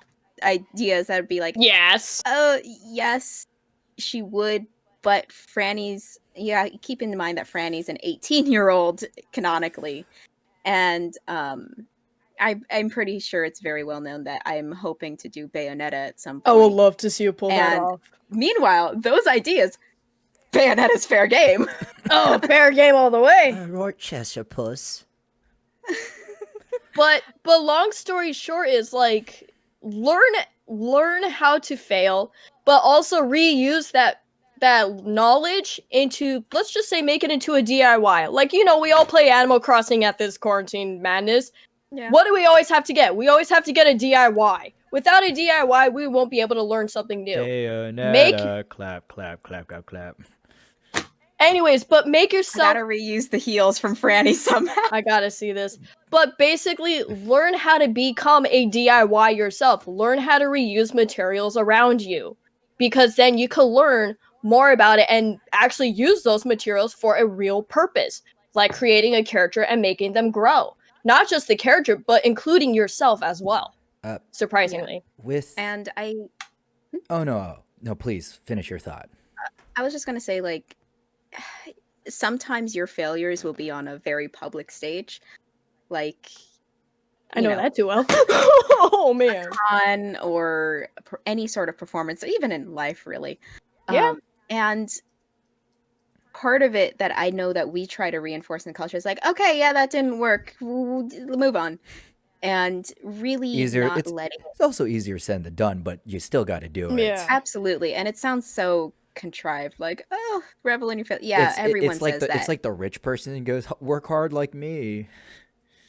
Speaker 3: ideas that would be like,
Speaker 1: yes,
Speaker 3: yes, she would, but Franny's, keep in mind that Franny's an 18-year-old canonically. And I'm pretty sure it's very well known that I'm hoping to do Bayonetta at some point.
Speaker 1: I would love to see you pull that
Speaker 3: And
Speaker 1: off.
Speaker 3: meanwhile, those ideas, Bayonetta's fair game.
Speaker 1: Oh, fair game all the way.
Speaker 2: Rochester puss.
Speaker 1: But long story short is like learn how to fail, but also reuse that knowledge into, let's just say, make it into a DIY. Like, you know, we all play Animal Crossing at this quarantine madness.
Speaker 3: Yeah.
Speaker 1: What do we always have to get? We always have to get a DIY. Without a DIY, we won't be able to learn something new.
Speaker 2: Bayonetta, clap, clap, clap, clap, clap.
Speaker 1: Anyways, but make yourself...
Speaker 3: I gotta reuse the heels from Franny somehow.
Speaker 1: I gotta see this. But basically, learn how to become a DIY yourself. Learn how to reuse materials around you. Because then you can learn more about it and actually use those materials for a real purpose. Like creating a character and making them grow. Not just the character, but including yourself as well. Surprisingly.
Speaker 3: And I...
Speaker 2: Oh, no, please, finish your thought.
Speaker 3: I was just gonna say, like, sometimes your failures will be on a very public stage. Like,
Speaker 1: I know that too well. Oh, man.
Speaker 3: On or any sort of performance, even in life, really.
Speaker 1: Yeah.
Speaker 3: And part of it that I know that we try to reinforce in the culture is like, okay, yeah, that didn't work. Move on. And really
Speaker 2: easier.
Speaker 3: not
Speaker 2: It's also easier said than done, but you still got to do it.
Speaker 1: Yeah.
Speaker 3: Absolutely. And it sounds so contrived, like, oh, revel in your failure. Yeah, everyone
Speaker 2: it's like
Speaker 3: says that.
Speaker 2: It's like the rich person who goes, work hard like me.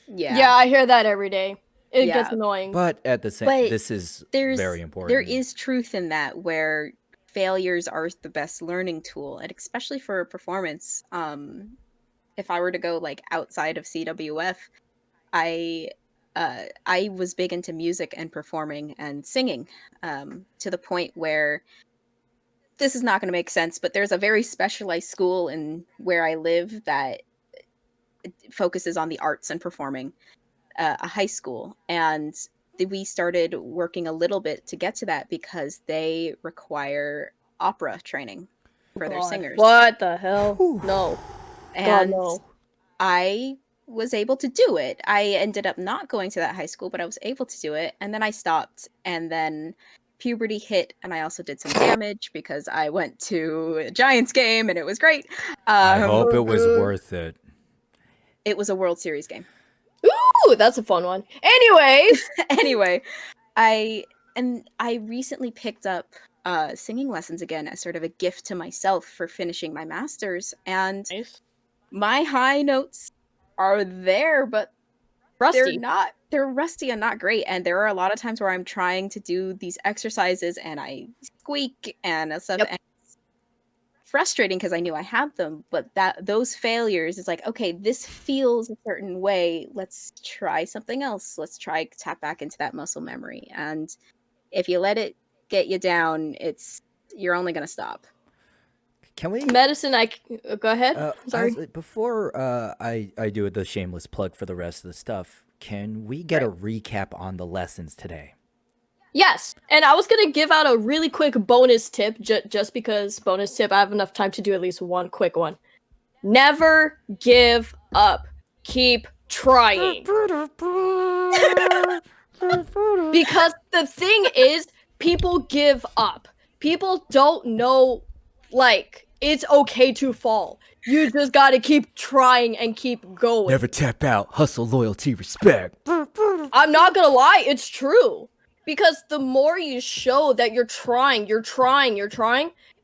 Speaker 1: Yeah, I hear that every day. It gets annoying.
Speaker 2: But at the same, this is very important.
Speaker 3: There is truth in that, where failures are the best learning tool, and especially for a performance. If I were to go like outside of CWF, I was big into music and performing and singing, to the point where this is not going to make sense, but there's a very specialized school in where I live that focuses on the arts and performing, a high school, and we started working a little bit to get to that because they require opera training for their singers.
Speaker 1: What the hell? No.
Speaker 3: And
Speaker 1: no.
Speaker 3: I was able to do it. I ended up not going to that high school, but I was able to do it, and then I stopped, and then puberty hit, and I also did some damage because I went to a Giants game and it was great.
Speaker 2: I hope it was worth it.
Speaker 3: It was a World Series game.
Speaker 1: Ooh, that's a fun one. Anyways,
Speaker 3: anyway, I recently picked up singing lessons again as sort of a gift to myself for finishing my master's, and my high notes are there, but
Speaker 1: rusty.
Speaker 3: They're rusty and not great. And there are a lot of times where I'm trying to do these exercises and I squeak and stuff.
Speaker 1: Yep.
Speaker 3: And it's frustrating because I knew I had them, but those failures is like, okay, this feels a certain way. Let's try something else. Let's try tap back into that muscle memory. And if you let it get you down, you're only going to stop.
Speaker 2: Can we
Speaker 1: medicine? Go ahead. Sorry.
Speaker 2: Before I do the shameless plug for the rest of the stuff, can we get a recap on the lessons today?
Speaker 1: Yes, and I was gonna give out a really quick bonus tip, just because bonus tip. I have enough time to do at least one quick one. Never give up. Keep trying. Because the thing is, people give up. People don't know. Like, it's okay to fall. You just gotta keep trying and keep going.
Speaker 2: Never tap out. Hustle, loyalty, respect.
Speaker 1: I'm not gonna lie, it's true. Because the more you show that you're trying,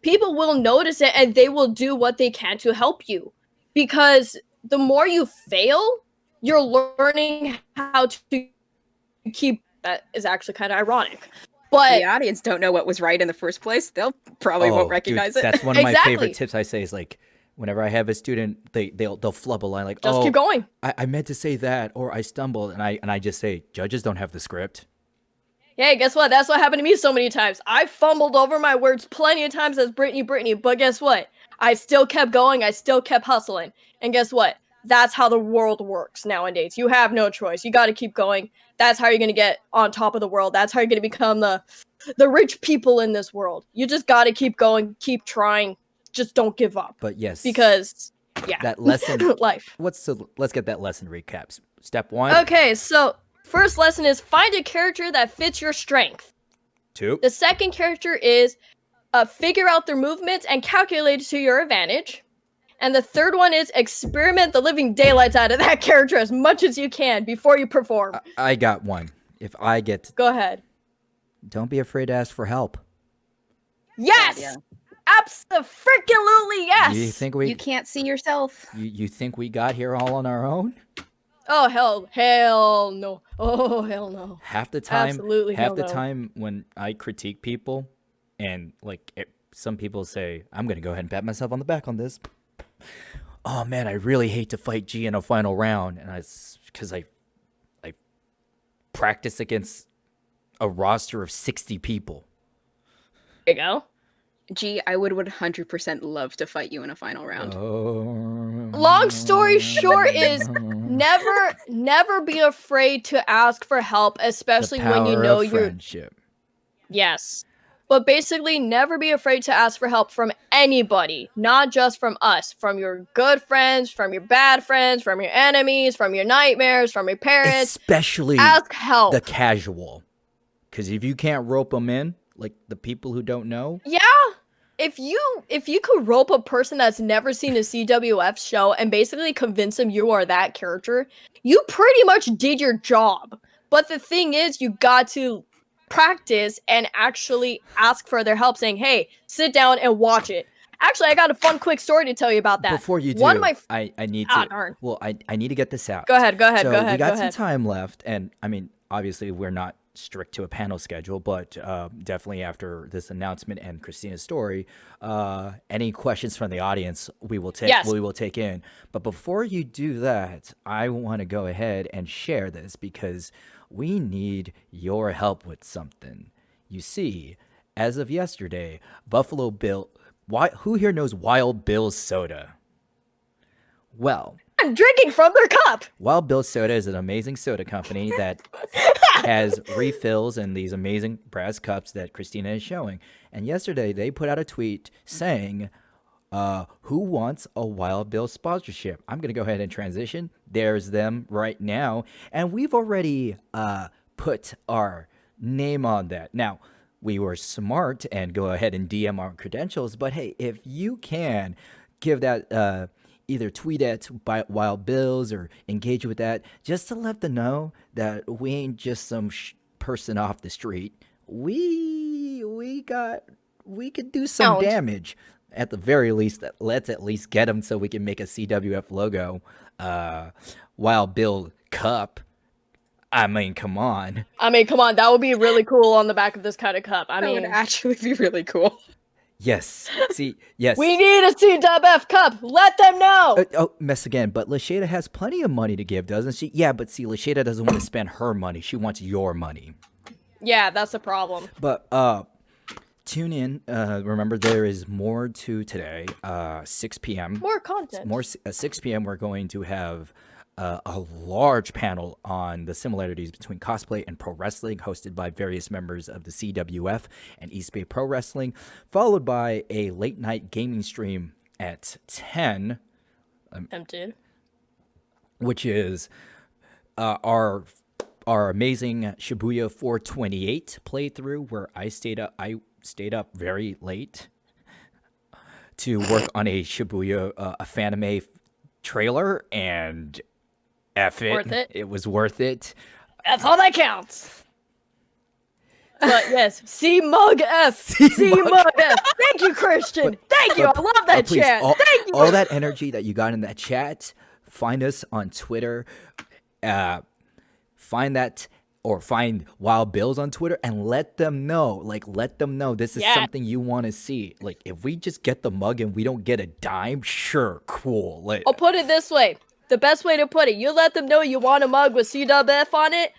Speaker 1: people will notice it and they will do what they can to help you. Because the more you fail, you're learning how to keep... That is actually kind of ironic. But
Speaker 3: the audience don't know what was right in the first place. They'll probably won't recognize it.
Speaker 2: That's one of my favorite tips I say is like, whenever I have a student, they'll flub a line like,
Speaker 1: just keep going.
Speaker 2: I meant to say that, or I stumbled, and I just say, judges don't have the script.
Speaker 1: Hey, guess what? That's what happened to me so many times. I fumbled over my words plenty of times as Brittany, but guess what? I still kept going. I still kept hustling. And guess what? That's how the world works nowadays. You have no choice. You got to keep going. That's how you're going to get on top of the world. That's how you're going to become the rich people in this world. You just got to keep going, keep trying. Just don't give up.
Speaker 2: But yes.
Speaker 1: Because, yeah.
Speaker 2: That lesson.
Speaker 1: Life.
Speaker 2: Let's get that lesson recaps. Step 1.
Speaker 1: Okay, so First lesson is find a character that fits your strength.
Speaker 2: 2.
Speaker 1: The second character is figure out their movements and calculate it to your advantage. And the third one is experiment the living daylights out of that character as much as you can before you perform.
Speaker 2: I got one. If I get to,
Speaker 1: Go ahead.
Speaker 2: don't be afraid to ask for help.
Speaker 1: Yes!
Speaker 3: Yeah.
Speaker 1: Absolutely yes!
Speaker 2: You think
Speaker 3: You can't see yourself.
Speaker 2: you think we got here all on our own?
Speaker 1: Oh, hell no. Oh, hell no.
Speaker 2: Half the time,
Speaker 1: Absolutely
Speaker 2: half
Speaker 1: hell
Speaker 2: the
Speaker 1: no.
Speaker 2: time when I critique people, and some people say, I'm gonna go ahead and pat myself on the back on this. Oh man, I really hate to fight G in a final round, and because I practice against a roster of 60 people.
Speaker 1: There you go.
Speaker 3: Gee, I would 100% love to fight you in a final round.
Speaker 1: Long story short is never be afraid to ask for help, especially when you know you're
Speaker 2: friendship.
Speaker 1: Yes. But basically never be afraid to ask for help from anybody, not just from us, from your good friends, from your bad friends, from your enemies, from your nightmares, from your parents.
Speaker 2: Especially
Speaker 1: ask help.
Speaker 2: the casual. Because if you can't rope them in, like the people who don't know.
Speaker 1: Yeah. If you could rope a person that's never seen a CWF show and basically convince them you are that character, you pretty much did your job. But the thing is, you got to practice and actually ask for their help, saying, hey, sit down and watch it. Actually, I got a fun quick story to tell you about that.
Speaker 2: Before you do,
Speaker 1: One of my
Speaker 2: I need to.
Speaker 1: darn.
Speaker 2: Well, I need to get this out.
Speaker 1: Go ahead.
Speaker 2: So we got some time left, and I mean, obviously, we're not strict to a panel schedule, but definitely after this announcement and Christina's story, any questions from the audience we will take.
Speaker 1: Yes.
Speaker 2: We will take in. But before you do that, I want to go ahead and share this because we need your help with something. You see, as of yesterday, Buffalo Bill. Who here knows Wild Bill's soda? Well,
Speaker 1: I'm drinking from their cup.
Speaker 2: Wild Bill's Soda is an amazing soda company that has refills in these amazing brass cups that Chrstina is showing. And yesterday they put out a tweet saying, who wants a Wild Bill sponsorship? I'm going to go ahead and transition. There's them right now. And we've already put our name on that. Now, we were smart and go ahead and DM our credentials. But hey, if you can give that... either tweet at Wild Bills or engage with that, just to let them know that we ain't just some person off the street. We could do some damage. At the very least, let's at least get them so we can make a CWF logo. Wild Bill Cup. I mean, come on.
Speaker 1: That would be really cool on the back of this kind of cup.
Speaker 3: That would actually be really cool.
Speaker 2: Yes. See, yes.
Speaker 1: We need a CWF cup. Let them know.
Speaker 2: Mess again. But Lashada has plenty of money to give, doesn't she? Yeah, but see, Lashada doesn't want to spend her money. She wants your money.
Speaker 1: Yeah, that's a problem.
Speaker 2: But tune in. Remember, there is more to today. 6 p.m.
Speaker 1: More content.
Speaker 2: 6 p.m. We're going to have a large panel on the similarities between cosplay and pro wrestling, hosted by various members of the CWF and East Bay Pro Wrestling, followed by a late night gaming stream at 10.
Speaker 1: Tempted.
Speaker 2: Which is our amazing Shibuya 428 playthrough, where I stayed up very late to work on a Shibuya a Fanime trailer, and
Speaker 1: Worth it.
Speaker 2: It was worth it.
Speaker 1: That's all that counts. But yes, C Mug F. C Mug F. Thank you, Christian. Thank you. I love that
Speaker 2: Please,
Speaker 1: chat. Thank you.
Speaker 2: All that energy that you got in that chat, find us on Twitter. Find that, or find Wild Bills on Twitter and let them know. Let them know this is something you want to see. Like, if we just get the mug and we don't get a dime, sure, cool.
Speaker 1: I'll put it this way. The best way to put it, you let them know you want a mug with CWF on it,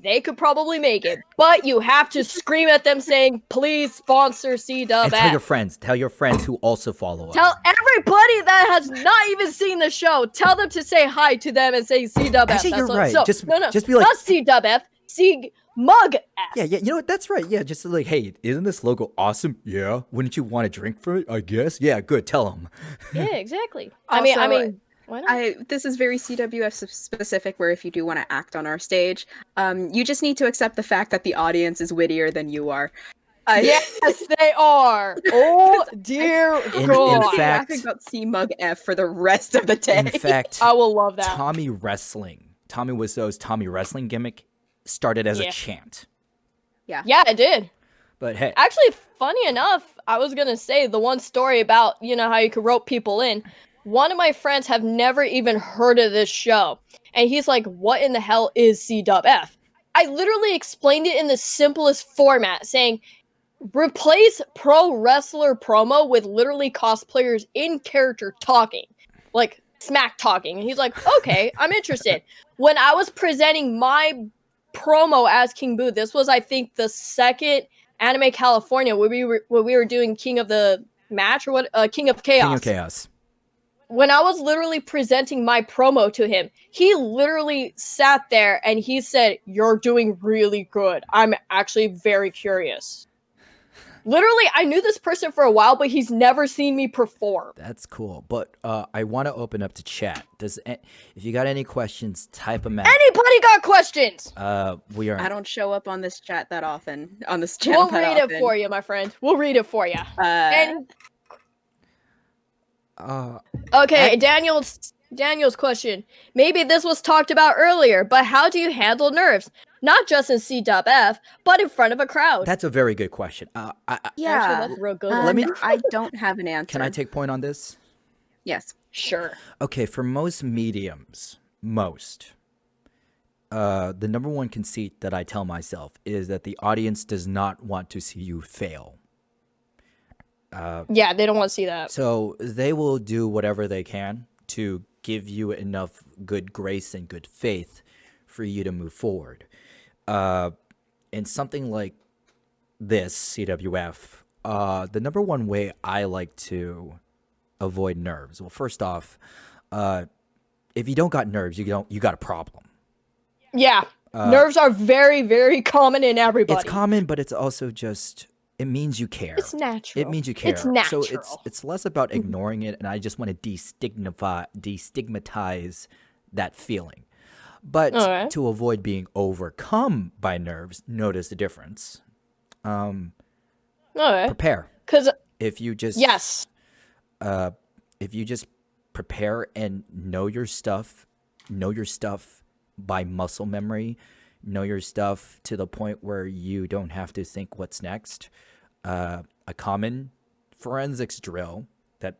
Speaker 1: they could probably make it. But you have to scream at them saying, please sponsor CWF.
Speaker 2: And tell your friends who also follow us.
Speaker 1: Tell everybody that has not even seen the show, tell them to say hi to them and say CWF.
Speaker 2: Actually, you're right.
Speaker 1: So,
Speaker 2: just be like,
Speaker 1: not CWF, C Mug F.
Speaker 2: Yeah, you know what? That's right. Yeah, just like, hey, isn't this logo awesome? Yeah. Wouldn't you want a drink for it? I guess. Yeah, good. Tell them.
Speaker 1: Yeah, exactly.
Speaker 3: Also,
Speaker 1: Why not?
Speaker 3: This is very CWF specific, where if you do want to act on our stage, you just need to accept the fact that the audience is wittier than you are.
Speaker 1: Yes, they are. Oh dear God!
Speaker 3: I'll be
Speaker 2: fact-
Speaker 3: laughing about C-Mug F for the rest of the day.
Speaker 2: In fact,
Speaker 1: I will love that.
Speaker 2: Tommy Wiseau's Tommy Wrestling gimmick started as a
Speaker 1: Yeah.
Speaker 2: chant.
Speaker 3: Yeah.
Speaker 1: Yeah, it did.
Speaker 2: But hey,
Speaker 1: Actually, funny enough, I was gonna say the one story about, you know, how you could rope people in. One of my friends have never even heard of this show. And he's like, what in the hell is CWF? I literally explained it in the simplest format, saying, replace pro wrestler promo with literally cosplayers in character talking. Like, smack talking. And he's like, okay, I'm interested. When I was presenting my promo as King Boo, this was, I think, the second Anime California where we were doing King of the Match or what? King of Chaos.
Speaker 2: King of Chaos.
Speaker 1: When I was literally presenting my promo to him, he literally sat there and he said, "You're doing really good. I'm actually very curious." Literally, I knew this person for a while, but he's never seen me perform.
Speaker 2: That's cool. But I want to open up to chat. If you got any questions, type them out.
Speaker 1: Anybody got questions?
Speaker 2: We are.
Speaker 3: I don't show up on this chat that often. On this channel
Speaker 1: We'll
Speaker 3: that
Speaker 1: read
Speaker 3: often.
Speaker 1: it for you, my friend. We'll read it for you. And okay, Daniel's question. Maybe this was talked about earlier, but how do you handle nerves? Not just in CWF, but in front of a crowd.
Speaker 2: That's a very good question.
Speaker 1: Actually, that's a real good one.
Speaker 2: Let me-
Speaker 3: I don't have an answer.
Speaker 2: Can I take point on this?
Speaker 3: Yes.
Speaker 1: Sure.
Speaker 2: Okay, for most mediums, the number one conceit that I tell myself is that the audience does not want to see you fail.
Speaker 1: Yeah, they don't want to see that.
Speaker 2: So they will do whatever they can to give you enough good grace and good faith for you to move forward. In something like this, CWF, the number one way I like to avoid nerves. Well, first off, if you don't got nerves, you got a problem.
Speaker 1: Yeah, nerves are very, very common in everybody.
Speaker 2: It's common, but it's also just it means you care.
Speaker 1: It's natural.
Speaker 2: It means you care.
Speaker 1: It's natural.
Speaker 2: So it's less about ignoring it, and I just want to destigmatize that feeling. But
Speaker 1: Alright.
Speaker 2: to avoid being overcome by nerves, notice the difference.
Speaker 1: Okay.
Speaker 2: Prepare.
Speaker 1: Because
Speaker 2: If you just
Speaker 1: yes,
Speaker 2: if you just prepare and know your stuff by muscle memory, know your stuff to the point where you don't have to think what's next. A common forensics drill that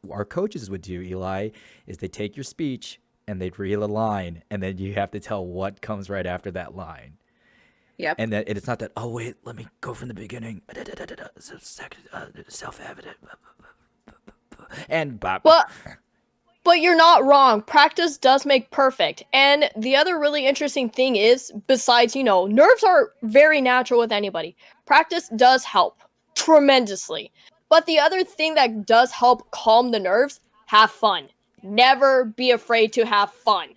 Speaker 2: our coaches would do, Eli, is they take your speech and they'd reel a line, and then you have to tell what comes right after that line.
Speaker 3: Yep.
Speaker 2: And that it's not that, oh wait, let me go from the beginning. Self-evident. And
Speaker 1: but you're not wrong. Practice does make perfect. And the other really interesting thing is, besides, nerves are very natural with anybody. Practice does help tremendously. But the other thing that does help calm the nerves, have fun. Never be afraid to have fun.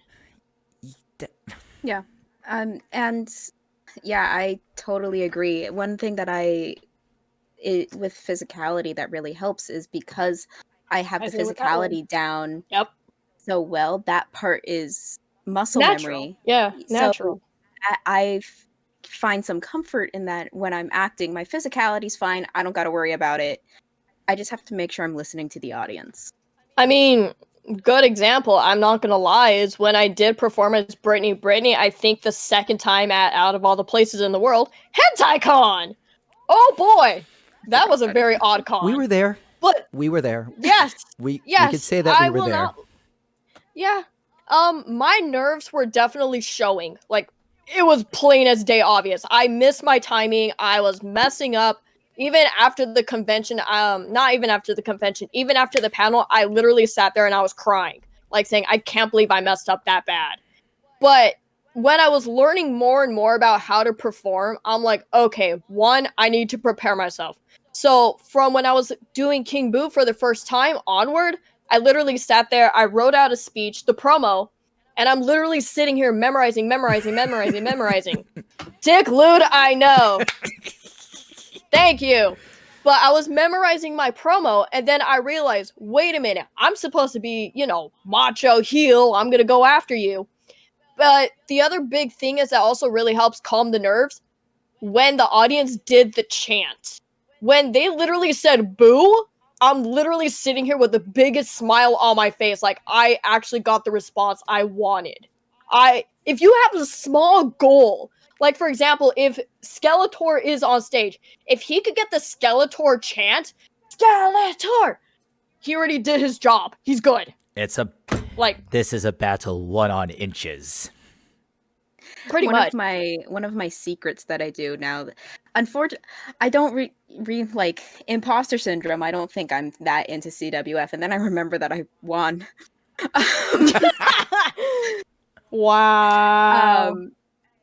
Speaker 3: Yeah. And yeah, I totally agree. One thing that with physicality that really helps is because I have
Speaker 1: I
Speaker 3: the
Speaker 1: agree with that one.
Speaker 3: physicality down
Speaker 1: Yep.
Speaker 3: so well, that part is muscle
Speaker 1: Natural.
Speaker 3: memory.
Speaker 1: Yeah,
Speaker 3: So
Speaker 1: natural.
Speaker 3: I find some comfort in that when I'm acting. My physicality's fine. I don't got to worry about it. I just have to make sure I'm listening to the audience.
Speaker 1: I mean, good example, I'm not gonna lie, is when I did perform as Brittany, I think the second time out of all the places in the world, HentaiCon! Oh boy! That was a very odd con.
Speaker 2: we were there.
Speaker 1: But,
Speaker 2: We were there.
Speaker 1: yes,
Speaker 2: We
Speaker 1: yes,
Speaker 2: could say that
Speaker 1: I
Speaker 2: we were
Speaker 1: will
Speaker 2: there.
Speaker 1: not... Yeah. My nerves were definitely showing. Like, it was plain as day obvious. I missed my timing, I was messing up. Even after the convention, not even after the convention, even after the panel, I literally sat there and I was crying. Like saying, I can't believe I messed up that bad. But when I was learning more and more about how to perform, I'm like, okay, one, I need to prepare myself. So from when I was doing King Boo for the first time onward, I literally sat there, I wrote out a speech, the promo, and I'm literally sitting here memorizing. Dick Lude, I know. Thank you. But I was memorizing my promo, and then I realized, wait a minute, I'm supposed to be, macho heel. I'm gonna go after you. But the other big thing is that also really helps calm the nerves when the audience did the chant. When they literally said boo, I'm literally sitting here with the biggest smile on my face. Like, I actually got the response I wanted. If you have a small goal, like for example, if Skeletor is on stage, if he could get the Skeletor chant, Skeletor, he already did his job. He's good.
Speaker 2: This is a battle won on inches.
Speaker 1: Pretty much.
Speaker 3: One of my secrets that I do now, unfortunately, I don't read like imposter syndrome. I don't think I'm that into CWF, and then I remember that I won.
Speaker 1: Wow.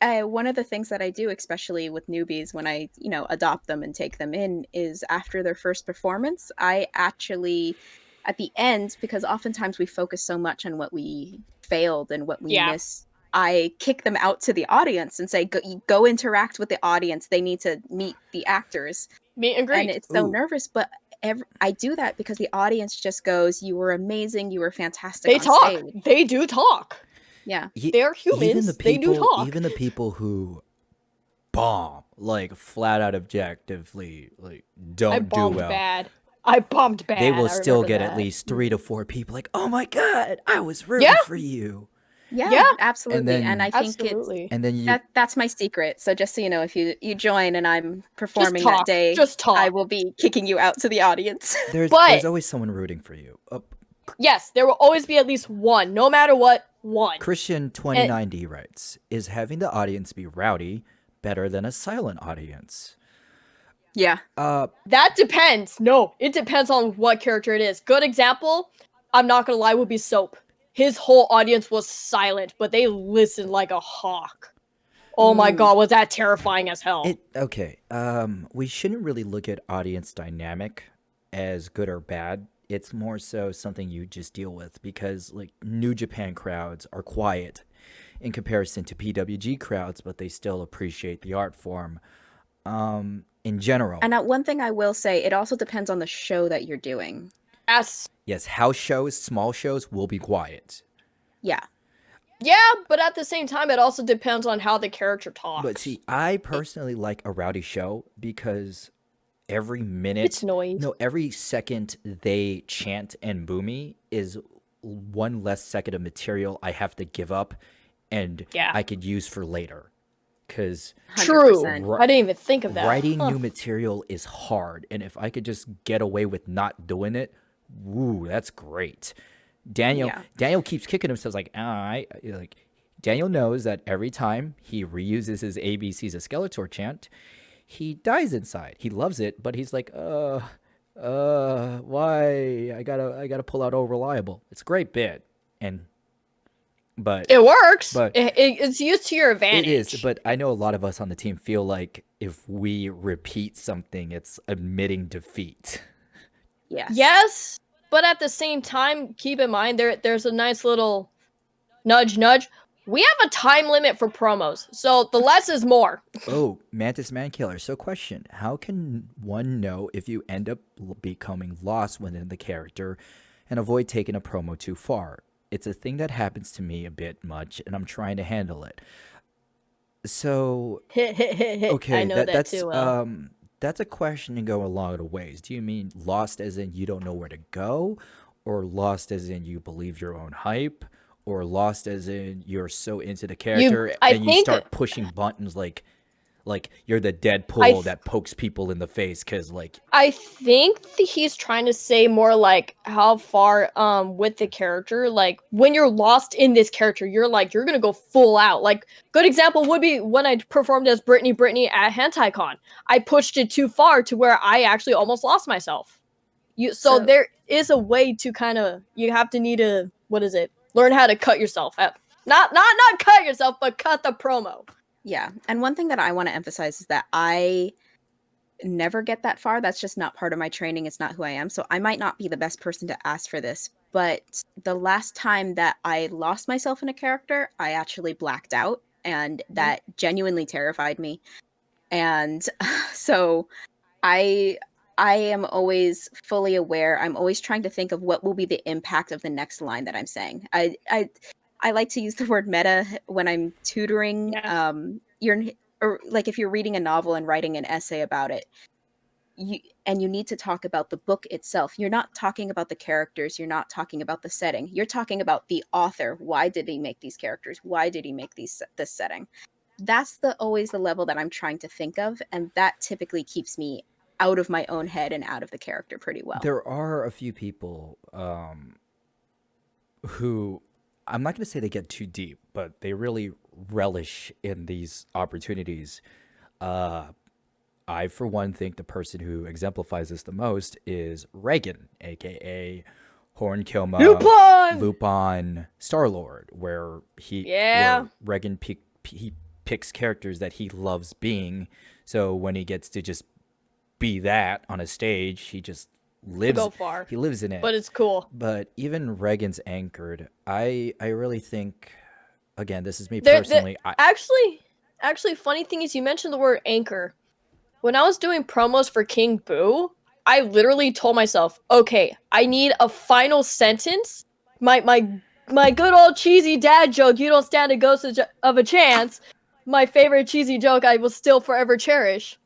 Speaker 3: One of the things that I do, especially with newbies, when I adopt them and take them in, is after their first performance, I actually, at the end, because oftentimes we focus so much on what we failed and what we missed, I kick them out to the audience and say, go interact with the audience. They need to meet the actors.
Speaker 1: Meet and greet.
Speaker 3: And it's so nervous, but I do that because the audience just goes, you were amazing, you were fantastic.
Speaker 1: They talk. Stage. They do talk.
Speaker 3: Yeah.
Speaker 1: They're humans. They do talk.
Speaker 2: Even the people who bomb, like flat out objectively, like don't do well.
Speaker 1: I bombed bad.
Speaker 2: They will still get at least 3 to 4 people like, oh my god, I was rooting for you.
Speaker 3: Yeah, absolutely. And I think that's my secret. So just so you know, if you join and I'm performing that day, I will be kicking you out to the audience.
Speaker 2: There's always someone rooting for you.
Speaker 1: Yes, there will always be at least one, no matter what, one.
Speaker 2: Christian 2090 writes, is having the audience be rowdy better than a silent audience?
Speaker 3: Yeah.
Speaker 1: That depends. No, it depends on what character it is. Good example, I'm not gonna lie, would be Soap. His whole audience was silent, but they listened like a hawk. Oh my god, was that terrifying as hell.
Speaker 2: We shouldn't really look at audience dynamic as good or bad. It's more so something you just deal with because like New Japan crowds are quiet in comparison to PWG crowds, but they still appreciate the art form in general.
Speaker 3: And one thing I will say, it also depends on the show that you're doing.
Speaker 2: Yes, house shows, small shows will be quiet.
Speaker 3: Yeah.
Speaker 1: Yeah, but at the same time, it also depends on how the character talks.
Speaker 2: But see, I personally like a rowdy show because every minute,
Speaker 1: it's noise.
Speaker 2: No, every second they chant and boo me is one less second of material I have to give up and I could use for later. Because
Speaker 1: true, I didn't even think of that.
Speaker 2: Writing new material is hard, and if I could just get away with not doing it, woo, that's great. Daniel keeps kicking himself like, Daniel knows that every time he reuses his ABC's a Skeletor chant, he dies inside. He loves it, but he's like, why? I gotta pull out Reliable. It's a great bit, but
Speaker 1: it works. But it's used to your advantage.
Speaker 2: It is, but I know a lot of us on the team feel like if we repeat something, it's admitting defeat.
Speaker 1: Yes, but at the same time, keep in mind there's a nice little nudge. We have a time limit for promos, so the less is more.
Speaker 2: Oh, Mantis Mankiller. So question, how can one know if you end up becoming lost within the character and avoid taking a promo too far? It's a thing that happens to me a bit much, and I'm trying to handle it. So, okay,
Speaker 1: I know that's too well.
Speaker 2: That's a question to go a lot of ways. Do you mean lost as in you don't know where to go, or lost as in you believe your own hype, or lost as in you're so into the character you start pushing buttons like you're the Deadpool that pokes people in the face because
Speaker 1: I think he's trying to say more like how far with the character, like when you're lost in this character, you're gonna go full out. Like good example would be when I performed as Brittany at HentaiCon. I pushed it too far to where I actually almost lost myself. So there is a way to kind of learn how to cut yourself out. Not cut yourself, but cut the promo.
Speaker 3: Yeah, and one thing that I want to emphasize is that I never get that far. That's just not part of my training. It's not who I am. So I might not be the best person to ask for this. But the last time that I lost myself in a character, I actually blacked out. And that genuinely terrified me. And so I I am always fully aware. I'm always trying to think of what will be the impact of the next line that I'm saying. I like to use the word meta when I'm tutoring.
Speaker 1: Yeah.
Speaker 3: Or like if you're reading a novel and writing an essay about it, you need to talk about the book itself. You're not talking about the characters. You're not talking about the setting. You're talking about the author. Why did he make these characters? Why did he make this setting? That's always the level that I'm trying to think of, and that typically keeps me out of my own head and out of the character pretty well.
Speaker 2: There are a few people who, I'm not going to say they get too deep, but they really relish in these opportunities. I, for one, think the person who exemplifies this the most is Reagan, aka Horn Kilma, Lupin, Star Lord, where
Speaker 1: Yeah.
Speaker 2: Reagan he picks characters that he loves being. So when he gets to just be that on a stage, he just lives.
Speaker 1: Go far.
Speaker 2: He lives in it.
Speaker 1: But it's cool.
Speaker 2: But even Reagan's anchored. I really think, again, this is me personally.
Speaker 1: Actually, funny thing is you mentioned the word anchor. When I was doing promos for King Boo, I literally told myself, okay, I need a final sentence. My good old cheesy dad joke, you don't stand a ghost of a chance. My favorite cheesy joke I will still forever cherish.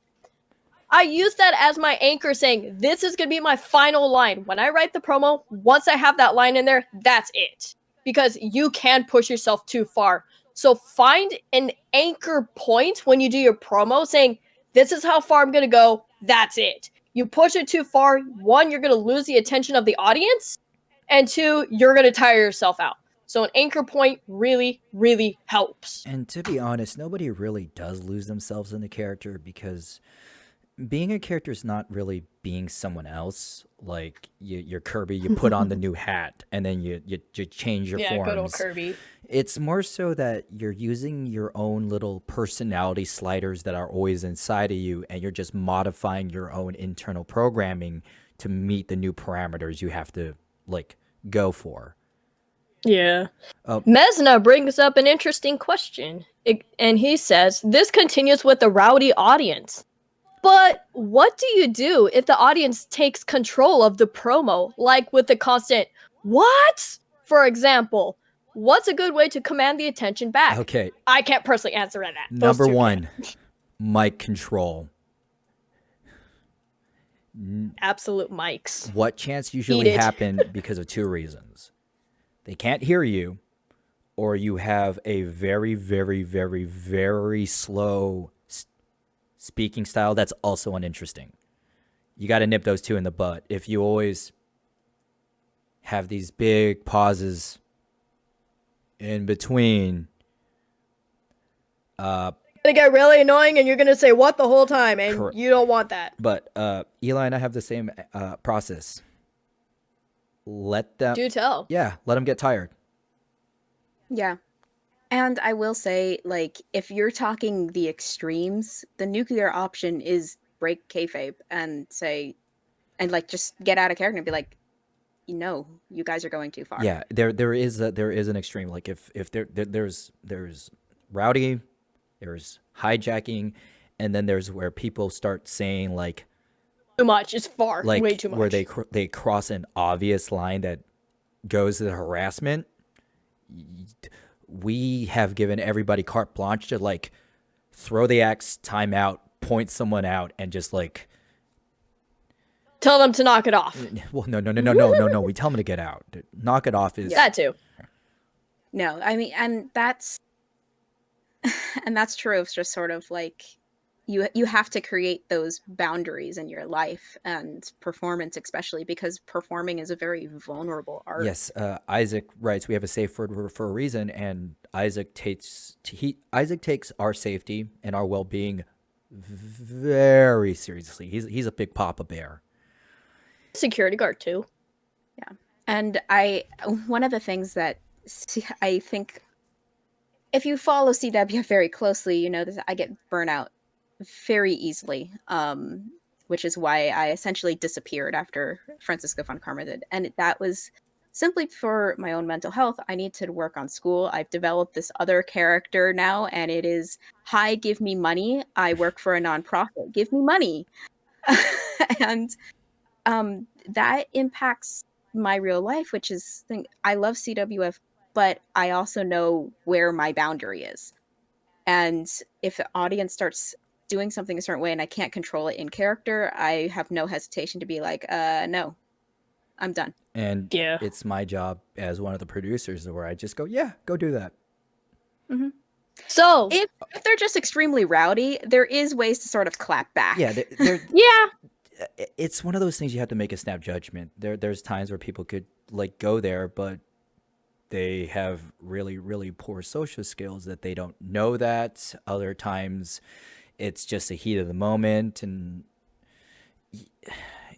Speaker 1: I use that as my anchor saying, this is going to be my final line. When I write the promo, once I have that line in there, that's it. Because you can push yourself too far. So find an anchor point when you do your promo saying, this is how far I'm going to go. That's it. You push it too far. One, you're going to lose the attention of the audience. And two, you're going to tire yourself out. So an anchor point really, really helps.
Speaker 2: And to be honest, nobody really does lose themselves in the character, because being a character is not really being someone else. Like you're Kirby, you put on the new hat, and then you change your forms.
Speaker 1: Good old Kirby.
Speaker 2: It's more so that you're using your own little personality sliders that are always inside of you, and you're just modifying your own internal programming to meet the new parameters you have to go for.
Speaker 1: Yeah. Mesna brings up an interesting question, and he says, this continues with the rowdy audience. But what do you do if the audience takes control of the promo, like with the constant, what? For example, what's a good way to command the attention back?
Speaker 2: Okay.
Speaker 1: I can't personally answer that.
Speaker 2: Number one, mic control.
Speaker 1: Absolute mics.
Speaker 2: What chance usually happen because of two reasons. They can't hear you, or you have a very, very, very, very slow speaking style that's also uninteresting. You got to nip those two in the butt. If you always have these big pauses in between,
Speaker 1: it's gonna get really annoying, and you're gonna say what the whole time, and you don't want that.
Speaker 2: But Eli and I have the same process. Let them
Speaker 1: do tell.
Speaker 2: Yeah, let them get tired.
Speaker 3: Yeah. And I will say, if you're talking the extremes, the nuclear option is break kayfabe and say, and just get out of character and be like, you guys are going too far.
Speaker 2: Yeah, there is an extreme. Like if there's rowdy, there's hijacking, and then there's where people start saying
Speaker 1: too much is far, way too much.
Speaker 2: Where they cross an obvious line that goes to the harassment. We have given everybody carte blanche to throw the axe, time out, point someone out, and just
Speaker 1: tell them to knock it off.
Speaker 2: Well, no. We tell them to get out. Knock it off is
Speaker 1: that too.
Speaker 3: No, I mean, and that's true. It's just sort of you have to create those boundaries in your life and performance, especially because performing is a very vulnerable art.
Speaker 2: Yes, Isaac writes, we have a safe word for a reason, and Isaac takes our safety and our well-being very seriously. He's a big Papa Bear.
Speaker 1: Security guard too.
Speaker 3: Yeah, and one of the things that I think, if you follow CWF very closely, you know that I get burnout very easily, which is why I essentially disappeared after Francisco von Karma did. And that was simply for my own mental health. I need to work on school. I've developed this other character now, and it is, hi, give me money. I work for a nonprofit. Give me money. And that impacts my real life, which is I love CWF, but I also know where my boundary is. And if the audience starts doing something a certain way and I can't control it in character, I have no hesitation to be like, no, I'm done.
Speaker 2: And
Speaker 1: Yeah.
Speaker 2: it's my job as one of the producers where I just go, yeah, go do that.
Speaker 3: Mm-hmm.
Speaker 1: So
Speaker 3: If they're just extremely rowdy, there is ways to sort of clap back.
Speaker 2: Yeah, they're
Speaker 1: yeah,
Speaker 2: it's one of those things you have to make a snap judgment. There's times where people could like go there, but they have really, really poor social skills that they don't know that. Other times it's just the heat of the moment, and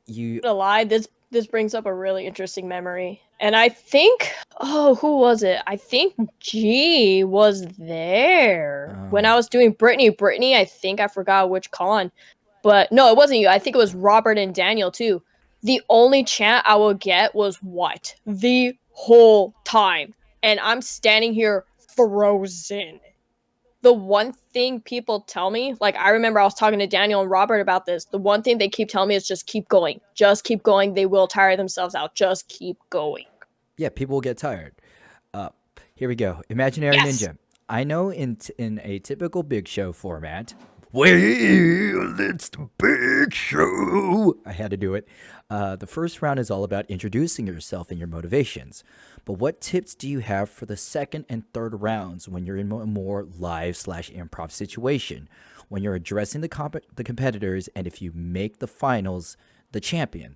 Speaker 2: you
Speaker 1: to lie, this brings up a really interesting memory. And I think, who was it? I think G was there when I was doing Brittany. I think I forgot which con, but no, it wasn't you. I think it was Robert and Daniel too. The only chant I would get was "what" the whole time, and I'm standing here frozen. The one thing people tell me, like I remember I was talking to Daniel and Robert about this. The one thing they keep telling me is just keep going. Just keep going. They will tire themselves out. Just keep going.
Speaker 2: yeah, people will get tired. Here we go. Imaginary
Speaker 1: Yes.
Speaker 2: Ninja. I know in a typical Big Show format. Well, it's the Big Show. I had to do it. The first round is all about introducing yourself and your motivations. But what tips do you have for the second and third rounds when you're in a more live/improv situation? When you're addressing the competitors, and if you make the finals, the champion?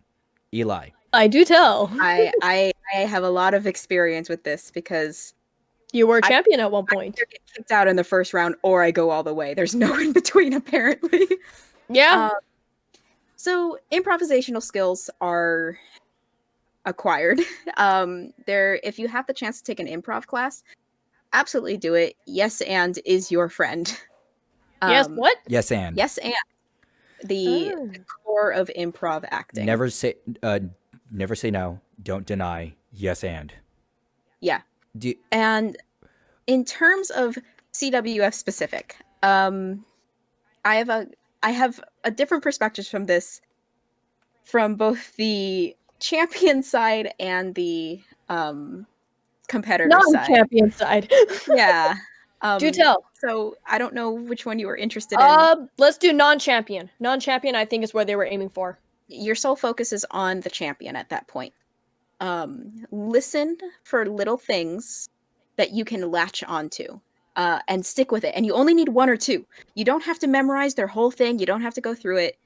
Speaker 2: Eli.
Speaker 1: I do tell.
Speaker 3: I have a lot of experience with this because
Speaker 1: You were a champion at one point.
Speaker 3: I either get kicked out in the first round or I go all the way. There's no in between, apparently.
Speaker 1: Yeah.
Speaker 3: So improvisational skills are acquired. If you have the chance to take an improv class, absolutely do it. Yes, and is your friend.
Speaker 1: Yes, what?
Speaker 2: Yes, and.
Speaker 3: Yes, and the core of improv acting.
Speaker 2: Never say no. Don't deny. Yes, and.
Speaker 3: Yeah. And in terms of CWF specific, I have a different perspective from this, from both the champion side and the competitor side.
Speaker 1: Non-champion side.
Speaker 3: Yeah.
Speaker 1: Do tell.
Speaker 3: So I don't know which one you were interested in.
Speaker 1: Let's do non-champion. Non-champion, I think, is what they were aiming for.
Speaker 3: Your sole focus is on the champion at that point. Listen for little things that you can latch onto and stick with it. And you only need one or two. You don't have to memorize their whole thing. You don't have to go through it.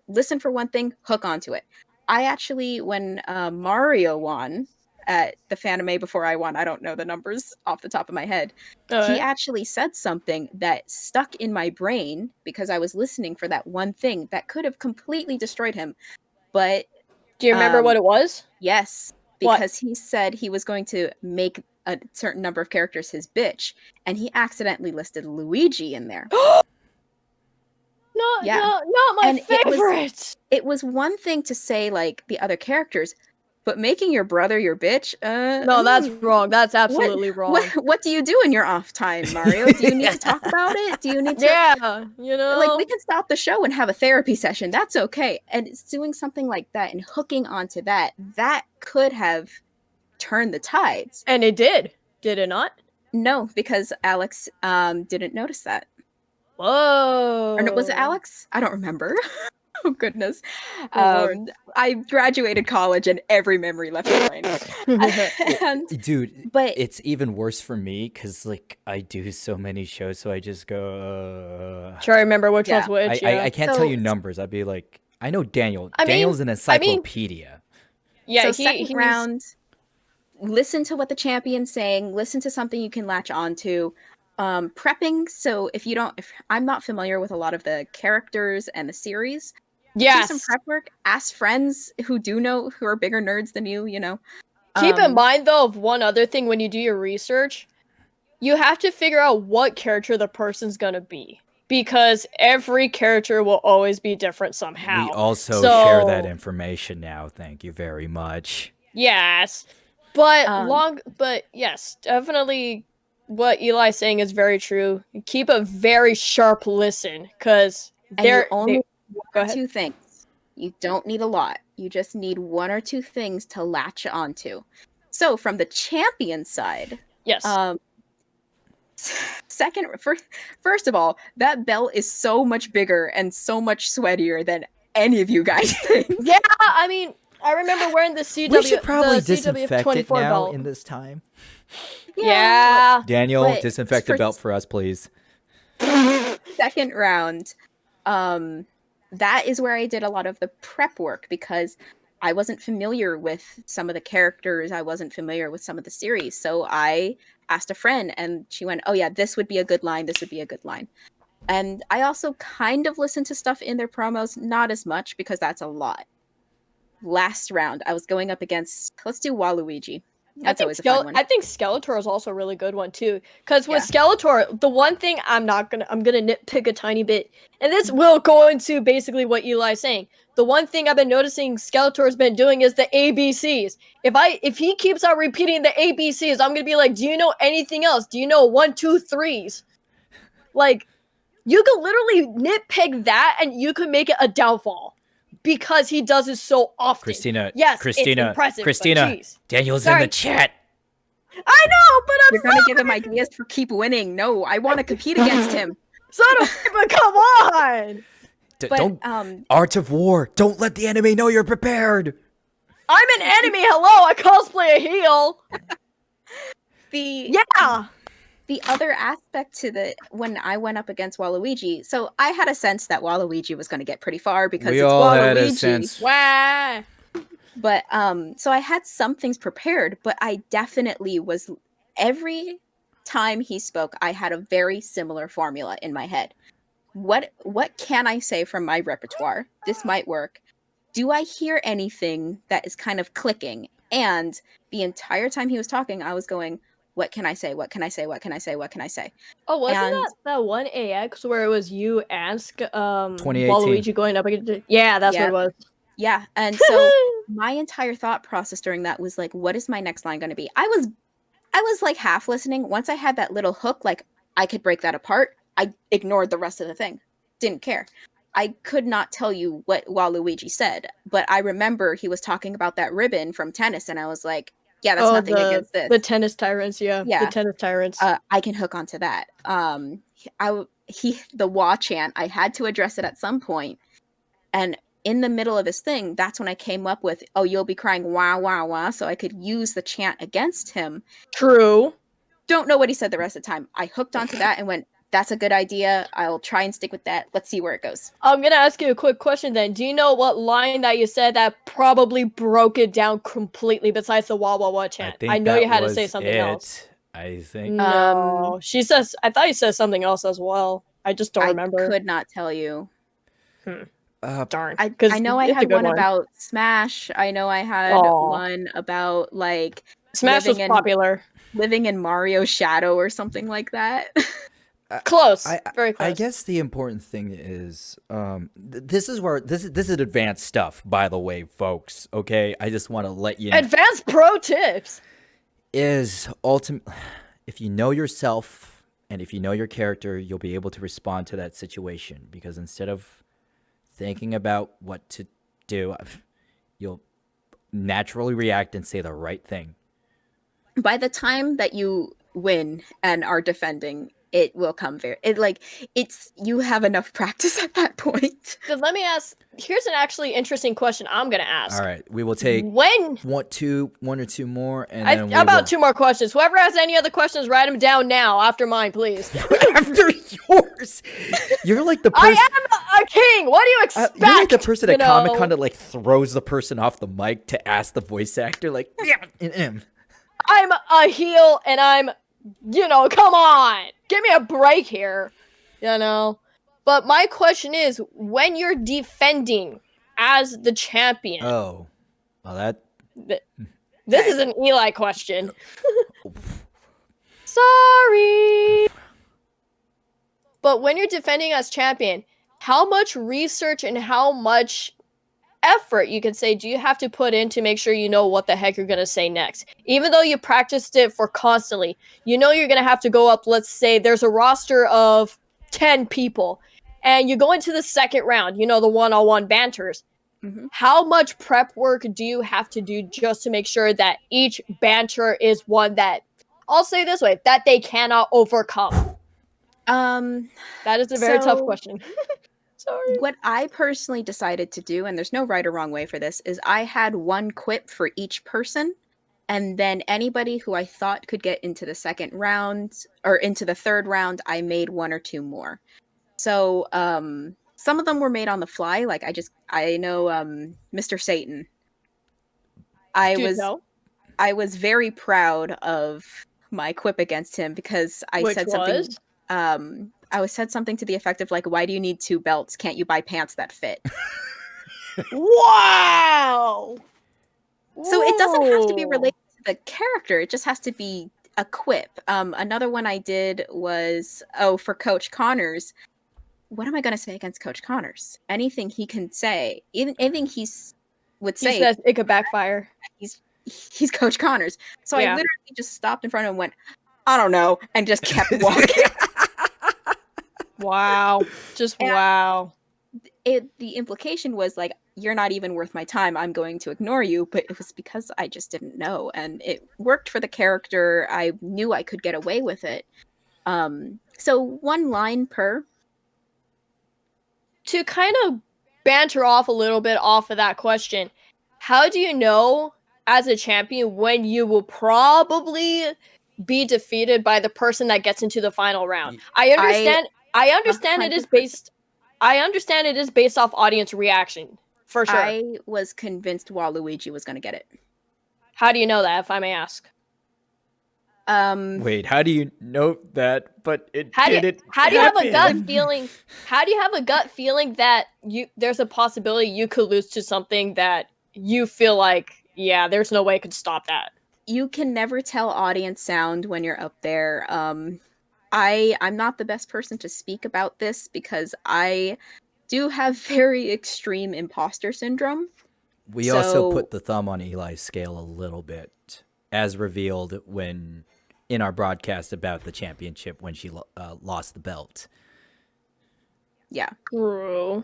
Speaker 3: Listen for one thing, hook onto it. I actually, when Mario won at the Fanime before I won, I don't know the numbers off the top of my head. He actually said something that stuck in my brain because I was listening for that one thing that could have completely destroyed him. But
Speaker 1: do you remember what it was?
Speaker 3: Yes, because he said he was going to make a certain number of characters his bitch, and he accidentally listed Luigi in there.
Speaker 1: Not my favorite.
Speaker 3: It was one thing to say like the other characters, but making your brother your bitch?
Speaker 1: No, that's wrong. That's absolutely wrong.
Speaker 3: What do you do in your off time, Mario? Do you need to talk about it? Do you need to?
Speaker 1: Yeah, you know,
Speaker 3: like we can stop the show and have a therapy session. That's okay. And it's doing something like that and hooking onto that could have turned the tides.
Speaker 1: And it did it not?
Speaker 3: No, because Alex didn't notice that.
Speaker 1: Whoa.
Speaker 3: Or was it Alex? I don't remember. Oh, goodness. I graduated college and every memory left my brain.
Speaker 2: But it's even worse for me because, like, I do so many shows, so I just go...
Speaker 1: Try to remember which one's which.
Speaker 2: I can't tell you numbers. I'd be like, I know Daniel. Daniel's an encyclopedia.
Speaker 3: Yeah, so second round, listen to what the champion's saying. Listen to something you can latch onto. Prepping. So if I'm not familiar with a lot of the characters and the series.
Speaker 1: Yes.
Speaker 3: Do some prep work. Ask friends who do know, who are bigger nerds than you, you know.
Speaker 1: Keep in mind, though, of one other thing when you do your research, you have to figure out what character the person's gonna be. Because every character will always be different somehow.
Speaker 2: We also share that information now. Thank you very much.
Speaker 1: Yes. But yes, definitely what Eli's saying is very true. Keep a very sharp listen, because
Speaker 3: there only two things. You don't need a lot. You just need one or two things to latch onto. So from the champion side,
Speaker 1: Yes.
Speaker 3: First of all, that belt is so much bigger and so much sweatier than any of you guys think.
Speaker 1: Yeah, I mean, I remember wearing the CW.
Speaker 2: We should probably
Speaker 1: the
Speaker 2: disinfect
Speaker 1: CWF
Speaker 2: it
Speaker 1: 24
Speaker 2: now
Speaker 1: belt.
Speaker 2: in this time.
Speaker 1: Yeah.
Speaker 2: Daniel,
Speaker 3: but
Speaker 2: disinfect the belt for us, please.
Speaker 3: Second round, that is where I did a lot of the prep work because I wasn't familiar with some of the characters. I wasn't familiar with some of the series. So I asked a friend and she went, oh yeah, this would be a good line. This would be a good line. And I also kind of listened to stuff in their promos, not as much because that's a lot. Last round, I was going up against, let's do Waluigi. That's always a fun one.
Speaker 1: I think Skeletor is also a really good one too. Because with Skeletor, the one thing I'm gonna nitpick a tiny bit, and this will go into basically what Eli's saying. The one thing I've been noticing Skeletor's been doing is the ABCs. If he keeps on repeating the ABCs, I'm gonna be like, do you know anything else? Do you know 1, 2, 3s? Like, you could literally nitpick that and you could make it a downfall. Because he does it so often.
Speaker 2: Christina,
Speaker 1: it's impressive.
Speaker 2: Christina, Daniel's in the chat.
Speaker 1: I know, but I'm
Speaker 3: You're gonna give him ideas for keep winning. No, I want to compete against him.
Speaker 1: So do I, but come on.
Speaker 2: Don't Art of War. Don't let the enemy know you're prepared.
Speaker 1: I'm an enemy. Hello, I cosplay a heel.
Speaker 3: The other aspect to when I went up against Waluigi, so I had a sense that Waluigi was going to get pretty far because it's Waluigi.
Speaker 2: Had a sense.
Speaker 1: Wah.
Speaker 3: But so I had some things prepared, but I definitely was every time he spoke, I had a very similar formula in my head. What can I say from my repertoire? This might work. Do I hear anything that is kind of clicking? And the entire time he was talking, I was going, what can I say? What can I say? What can I say? What can I say?
Speaker 1: Oh, wasn't that one AX where it was you and
Speaker 2: 2018.
Speaker 1: Waluigi going up against? Yeah, that's what it was.
Speaker 3: Yeah, and so my entire thought process during that was like, what is my next line going to be? I was like half listening. Once I had that little hook, like I could break that apart. I ignored the rest of the thing. Didn't care. I could not tell you what Waluigi said, but I remember he was talking about that ribbon from tennis, and I was like, yeah, that's nothing against this.
Speaker 1: The tennis tyrants, yeah. The tennis tyrants.
Speaker 3: I can hook onto that. The wah chant, I had to address it at some point. And in the middle of his thing, that's when I came up with, oh, you'll be crying wah, wah, wah, so I could use the chant against him.
Speaker 1: True.
Speaker 3: Don't know what he said the rest of the time. I hooked onto that and went, that's a good idea. I'll try and stick with that. Let's see where it goes.
Speaker 1: I'm going to ask you a quick question then. Do you know what line that you said that probably broke it down completely besides the wah wah wah chant? I know you had to say something else.
Speaker 2: I think.
Speaker 1: No. I thought you said something else as well. I just don't remember.
Speaker 3: I could not tell you.
Speaker 1: Darn.
Speaker 3: I know I had one about Smash. I know I had one about like
Speaker 1: Smash was popular.
Speaker 3: Living in Mario's shadow or something like that.
Speaker 1: Close. Very close.
Speaker 2: I guess the important thing is this is advanced stuff, by the way, folks. Okay, I just want to let you know.
Speaker 1: Advanced pro tips
Speaker 2: is if you know yourself and if you know your character, you'll be able to respond to that situation, because instead of thinking about what to do, you'll naturally react and say the right thing.
Speaker 3: By the time that you win and are defending, it will come you have enough practice at that point.
Speaker 1: Then let me ask, here's an actually interesting question I'm going to ask.
Speaker 2: All right, we will take one or two more, and then
Speaker 1: about 2 more questions. Whoever has any other questions, write them down now after mine, please.
Speaker 2: After yours. You're like the person.
Speaker 1: I am a king. What do you expect?
Speaker 2: You're like the person at Comic-Con that like throws the person off the mic to ask the voice actor, like,
Speaker 1: I'm a heel and I'm, come on. Give me a break here, But my question is, when you're defending as the champion.
Speaker 2: Oh, well,
Speaker 1: this is an Eli question. Sorry. But when you're defending as champion, how much research and how much effort, you could say, do you have to put in to make sure you know what the heck you're going to say next? Even though you practiced it for constantly, you're going to have to go up, let's say there's a roster of 10 people, and you go into the second round, the one-on-one banters.
Speaker 3: Mhm.
Speaker 1: how much prep work do you have to do just to make sure that each banter is one that, I'll say this way, that they cannot overcome? That is a very tough
Speaker 3: So
Speaker 1: question. Sorry.
Speaker 3: what I personally decided to do, and there's no right or wrong way for this, is I had one quip for each person. And then anybody who I thought could get into the second round or into the third round, I made one or two more. So some of them were made on the fly. Like I know Mr. Satan. I
Speaker 1: Dude,
Speaker 3: was
Speaker 1: no.
Speaker 3: I was very proud of my quip against him because I
Speaker 1: Which
Speaker 3: said
Speaker 1: was?
Speaker 3: something. Said something to the effect of like, "Why do you need two belts? Can't you buy pants that fit?"
Speaker 1: Wow!
Speaker 3: So it doesn't have to be
Speaker 1: Ooh.
Speaker 3: related to the character. It just has to be a quip. Another one I did was for Coach Connors. What am I going to say against Coach Connors? Anything he can say, even anything would
Speaker 1: He
Speaker 3: say.
Speaker 1: says it could backfire.
Speaker 3: He's Coach Connors. So I
Speaker 1: Yeah.
Speaker 3: literally just stopped in front of him and went, I don't know, and just kept walking.
Speaker 1: Wow. Just
Speaker 3: And
Speaker 1: wow.
Speaker 3: the implication was like, you're not even worth my time. I'm going to ignore you. But it was because I just didn't know. And it worked for the character. I knew I could get away with it. So one line per.
Speaker 1: To kind of banter off a little bit off of that question, how do you know as a champion when you will probably be defeated by the person that gets into the final round? I understand it is
Speaker 3: 100%.
Speaker 1: based I understand it is based off audience reaction, for sure.
Speaker 3: I was convinced Waluigi was going to get it.
Speaker 1: How do you know that, if I may ask?
Speaker 2: Wait, how do you know that? But it
Speaker 1: How do
Speaker 2: didn't
Speaker 1: you have a gut
Speaker 2: happen.
Speaker 1: feeling? How do you have a gut feeling that there's a possibility you could lose to something that you feel like, yeah, there's no way I could stop that?
Speaker 3: You can never tell audience sound when you're up there. I'm not the best person to speak about this because I do have very extreme imposter syndrome.
Speaker 2: We also put the thumb on Eli's scale a little bit, as revealed when in our broadcast about the championship when she lost the belt.
Speaker 3: Yeah.
Speaker 1: True.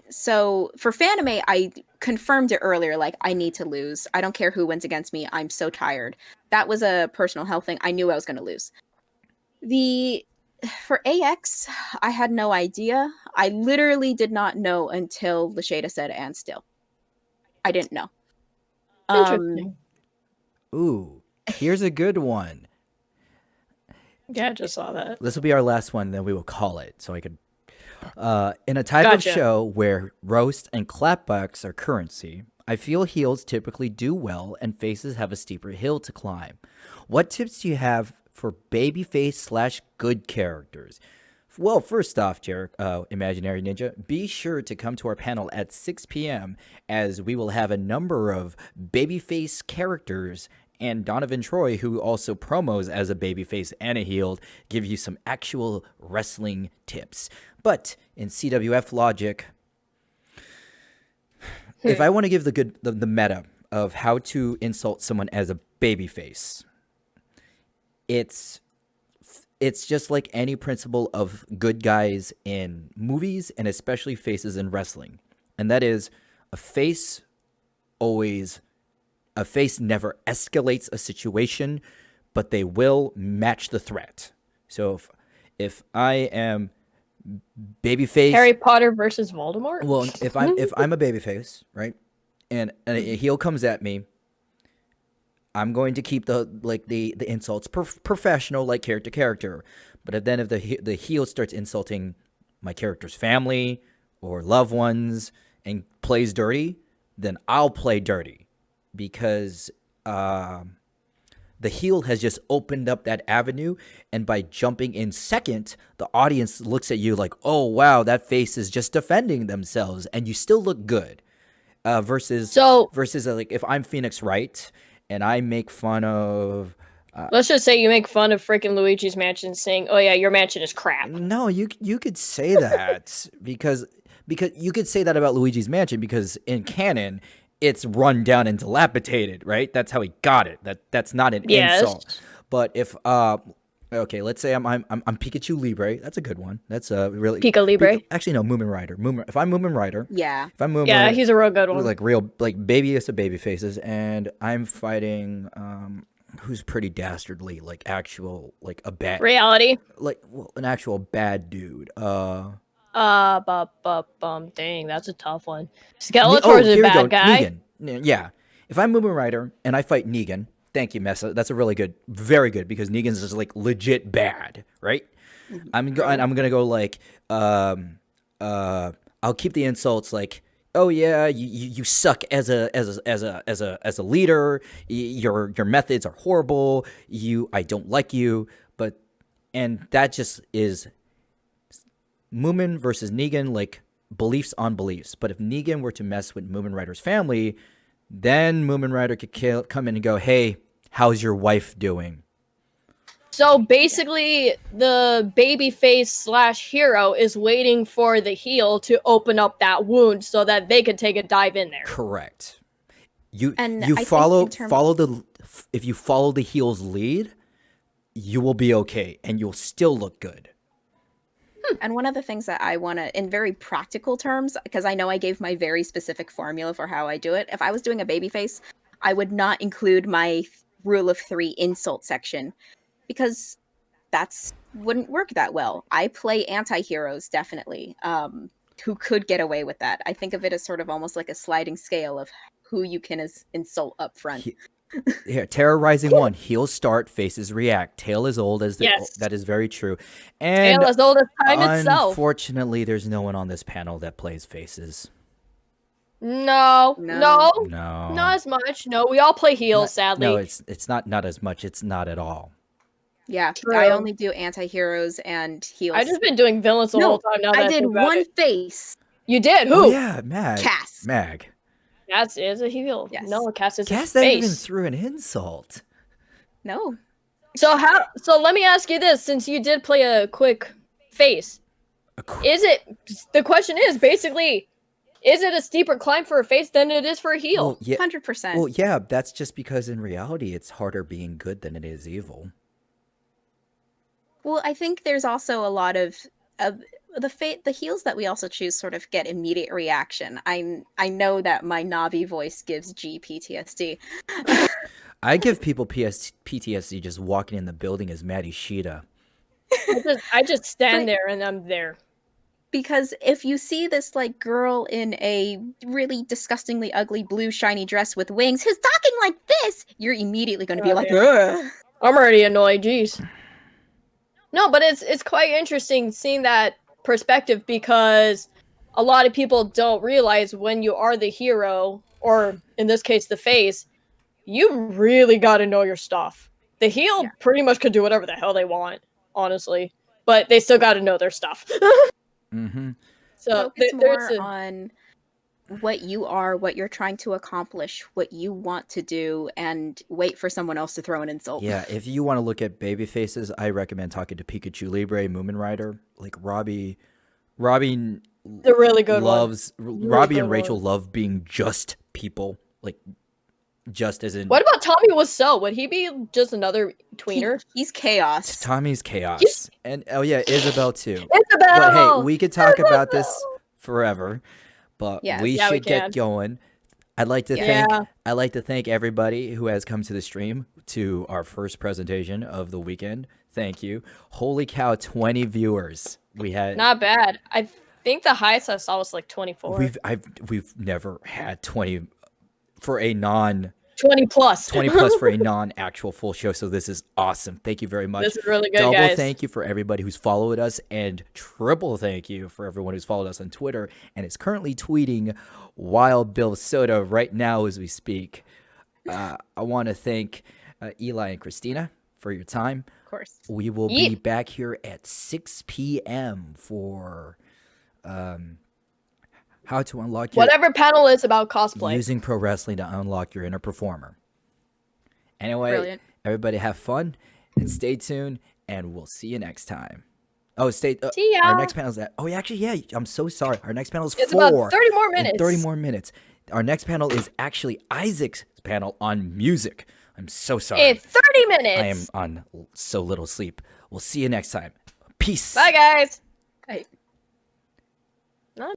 Speaker 3: So for Fanime, I confirmed it earlier, like, I need to lose. I don't care who wins against me. I'm so tired. That was a personal health thing. I knew I was going to lose. For AX, I had no idea. I literally did not know until Lashada said, and still. I didn't know.
Speaker 1: Interesting.
Speaker 2: Ooh, here's a good one.
Speaker 1: Yeah, I just saw that.
Speaker 2: This will be our last one, then we will call it. So I could. In a type of show where roast and clapbacks are currency, I feel heels typically do well and faces have a steeper hill to climb. What tips do you have for babyface / good characters? Well, first off, Imaginary Ninja, be sure to come to our panel at 6 p.m. as we will have a number of babyface characters and Donovan Troy, who also promos as a babyface and a heel, give you some actual wrestling tips. But in CWF logic, if I want to give the meta of how to insult someone as a babyface, it's just like any principle of good guys in movies and especially faces in wrestling. And that is a face never escalates a situation, but they will match the threat. So if I am babyface,
Speaker 1: Harry Potter versus Voldemort?
Speaker 2: well, if I'm a babyface, right? And a heel comes at me, I'm going to keep the insults professional, like character to character. But if the heel starts insulting my character's family or loved ones and plays dirty, then I'll play dirty because the heel has just opened up that avenue, and by jumping in second, the audience looks at you like, oh wow, that face is just defending themselves, and you still look good. Versus like if I'm Phoenix Wright and I make fun of
Speaker 1: let's just say you make fun of freaking Luigi's Mansion, saying, "Oh yeah, your mansion is crap."
Speaker 2: No, you could say that because you could say that about Luigi's Mansion because in canon it's run down and dilapidated, right? That's how he got it. That's not an insult. But if Okay, let's say I'm Pikachu Libre. That's a good one. That's a really
Speaker 1: Pika Libre.
Speaker 2: Actually, no, Moomin Rider. If I'm Moomin Rider,
Speaker 3: Yeah.
Speaker 2: if I'm Moomin
Speaker 1: Yeah,
Speaker 2: Rider,
Speaker 1: he's a real good one.
Speaker 2: like real like babyest of baby faces, and I'm fighting who's pretty dastardly, like actual like a bad
Speaker 1: Reality.
Speaker 2: like well, an actual bad dude.
Speaker 1: Dang, that's a tough one. Skeletor's a
Speaker 2: Here we go.
Speaker 1: bad guy.
Speaker 2: Negan. Yeah, if I'm Moomin Rider and I fight Negan, thank you, Mesa. That's a really good, very good because Negan's is like legit bad, right? I'm gonna go like I'll keep the insults like, oh yeah, you suck as a leader. Your methods are horrible. I don't like you. But and that just is Moomin versus Negan, like beliefs on beliefs. But if Negan were to mess with Moomin Rider's family, then Moomin Rider could come in and go, hey, how's your wife doing?
Speaker 1: So basically, the babyface / hero is waiting for the heel to open up that wound so that they could take a dive in there.
Speaker 2: Correct. You
Speaker 3: I
Speaker 2: follow
Speaker 3: think
Speaker 2: if you follow the heel's lead, you will be okay and you'll still look good.
Speaker 3: And one of the things that I want to, in very practical terms, because I know I gave my very specific formula for how I do it. If I was doing a babyface, I would not include my rule of 3 insult section because that's wouldn't work that well. I play anti-heroes definitely, who could get away with that. I think of it as sort of almost like a sliding scale of who you can insult up front.
Speaker 2: Here, terrorizing one. Heels start, faces react. Tail is old as
Speaker 1: Yes.
Speaker 2: that is very true. And
Speaker 1: Tail as old as time itself.
Speaker 2: unfortunately, there's no one on this panel that plays faces.
Speaker 1: No,
Speaker 3: No.
Speaker 1: not as much. No, we all play heels, sadly.
Speaker 2: No, it's not as much. It's not at all.
Speaker 3: Yeah,
Speaker 1: True.
Speaker 3: I only do anti-heroes and heels.
Speaker 1: I just been doing villains the whole time. Now that
Speaker 3: I did
Speaker 1: think about
Speaker 3: one
Speaker 1: it.
Speaker 3: face.
Speaker 1: You did? Who?
Speaker 2: Oh yeah, Mag.
Speaker 3: Cass.
Speaker 2: Mag.
Speaker 1: Cass is a heel.
Speaker 3: Yes.
Speaker 1: No, Cass is
Speaker 2: Cass
Speaker 1: a
Speaker 2: never
Speaker 1: face.
Speaker 2: even threw an insult.
Speaker 3: No.
Speaker 1: So let me ask you this: since you did play a quick face, the question is basically, is it a steeper climb for a face than it is for a heel?
Speaker 2: Well, yeah.
Speaker 3: 100%.
Speaker 2: Well, yeah. That's just because in reality, it's harder being good than it is evil.
Speaker 3: Well, I think there's also a lot of the heels that we also choose sort of get immediate reaction. I know that my Navi voice gives G PTSD.
Speaker 2: I give people PTSD just walking in the building as Maddie Sheeta.
Speaker 1: I just stand there and I'm there.
Speaker 3: Because if you see this like girl in a really disgustingly ugly blue shiny dress with wings who's talking like this, you're immediately going to be like, ugh.
Speaker 1: I'm already annoyed. Jeez. No, but it's quite interesting seeing that perspective because a lot of people don't realize when you are the hero, or in this case, the face, you really got to know your stuff. The heel pretty much could do whatever the hell they want, honestly, but they still got to know their stuff.
Speaker 2: Mm-hmm.
Speaker 3: So focus more on what you are, what you're trying to accomplish, what you want to do, and wait for someone else to throw an insult.
Speaker 2: Yeah, if you want to look at baby faces, I recommend talking to Pikachu Libre, Moomin Rider. Like Robbie
Speaker 1: the really good
Speaker 2: loves
Speaker 1: one.
Speaker 2: Robbie and Rachel love being just people, like just as in.
Speaker 1: What about Tommy Wiseau? Would he be just another tweener?
Speaker 3: He's chaos.
Speaker 2: Tommy's chaos, and oh yeah, Isabel too.
Speaker 1: Isabel.
Speaker 2: But hey, we could talk about this forever. But
Speaker 3: Yes.
Speaker 2: we
Speaker 1: Yeah, we
Speaker 2: should get
Speaker 1: can.
Speaker 2: going. I'd like to thank everybody who has come to the stream to our first presentation of the weekend. Thank you. Holy cow, 20 viewers. We had
Speaker 1: Not bad. I think the highest I saw was like 24.
Speaker 2: we've never had 20 for a non
Speaker 1: 20 plus.
Speaker 2: 20 plus for a non-actual full show, so this is awesome. Thank you very much.
Speaker 1: This is really good,
Speaker 2: Double
Speaker 1: guys.
Speaker 2: thank you for everybody who's followed us, and triple thank you for everyone who's followed us on Twitter and is currently tweeting Wild Bill Soda right now as we speak. I want to thank Eli and Chrstina for your time.
Speaker 3: Of course.
Speaker 2: We will be back here at 6 p.m. for how to unlock your
Speaker 1: Whatever panel is about cosplay.
Speaker 2: using pro wrestling to unlock your inner performer. Anyway,
Speaker 3: Brilliant.
Speaker 2: everybody have fun and stay tuned, and we'll see you next time. Oh,
Speaker 1: See ya.
Speaker 2: Our next panel is at. Oh, actually, yeah. I'm so sorry. Our next panel is
Speaker 1: It's
Speaker 2: 4.
Speaker 1: about 30 more
Speaker 2: in
Speaker 1: minutes.
Speaker 2: 30 more minutes. Our next panel is actually Isaac's panel on music. I'm so sorry.
Speaker 1: In 30 minutes.
Speaker 2: I am on so little sleep. We'll see you next time. Peace.
Speaker 1: Bye, guys.
Speaker 3: Right.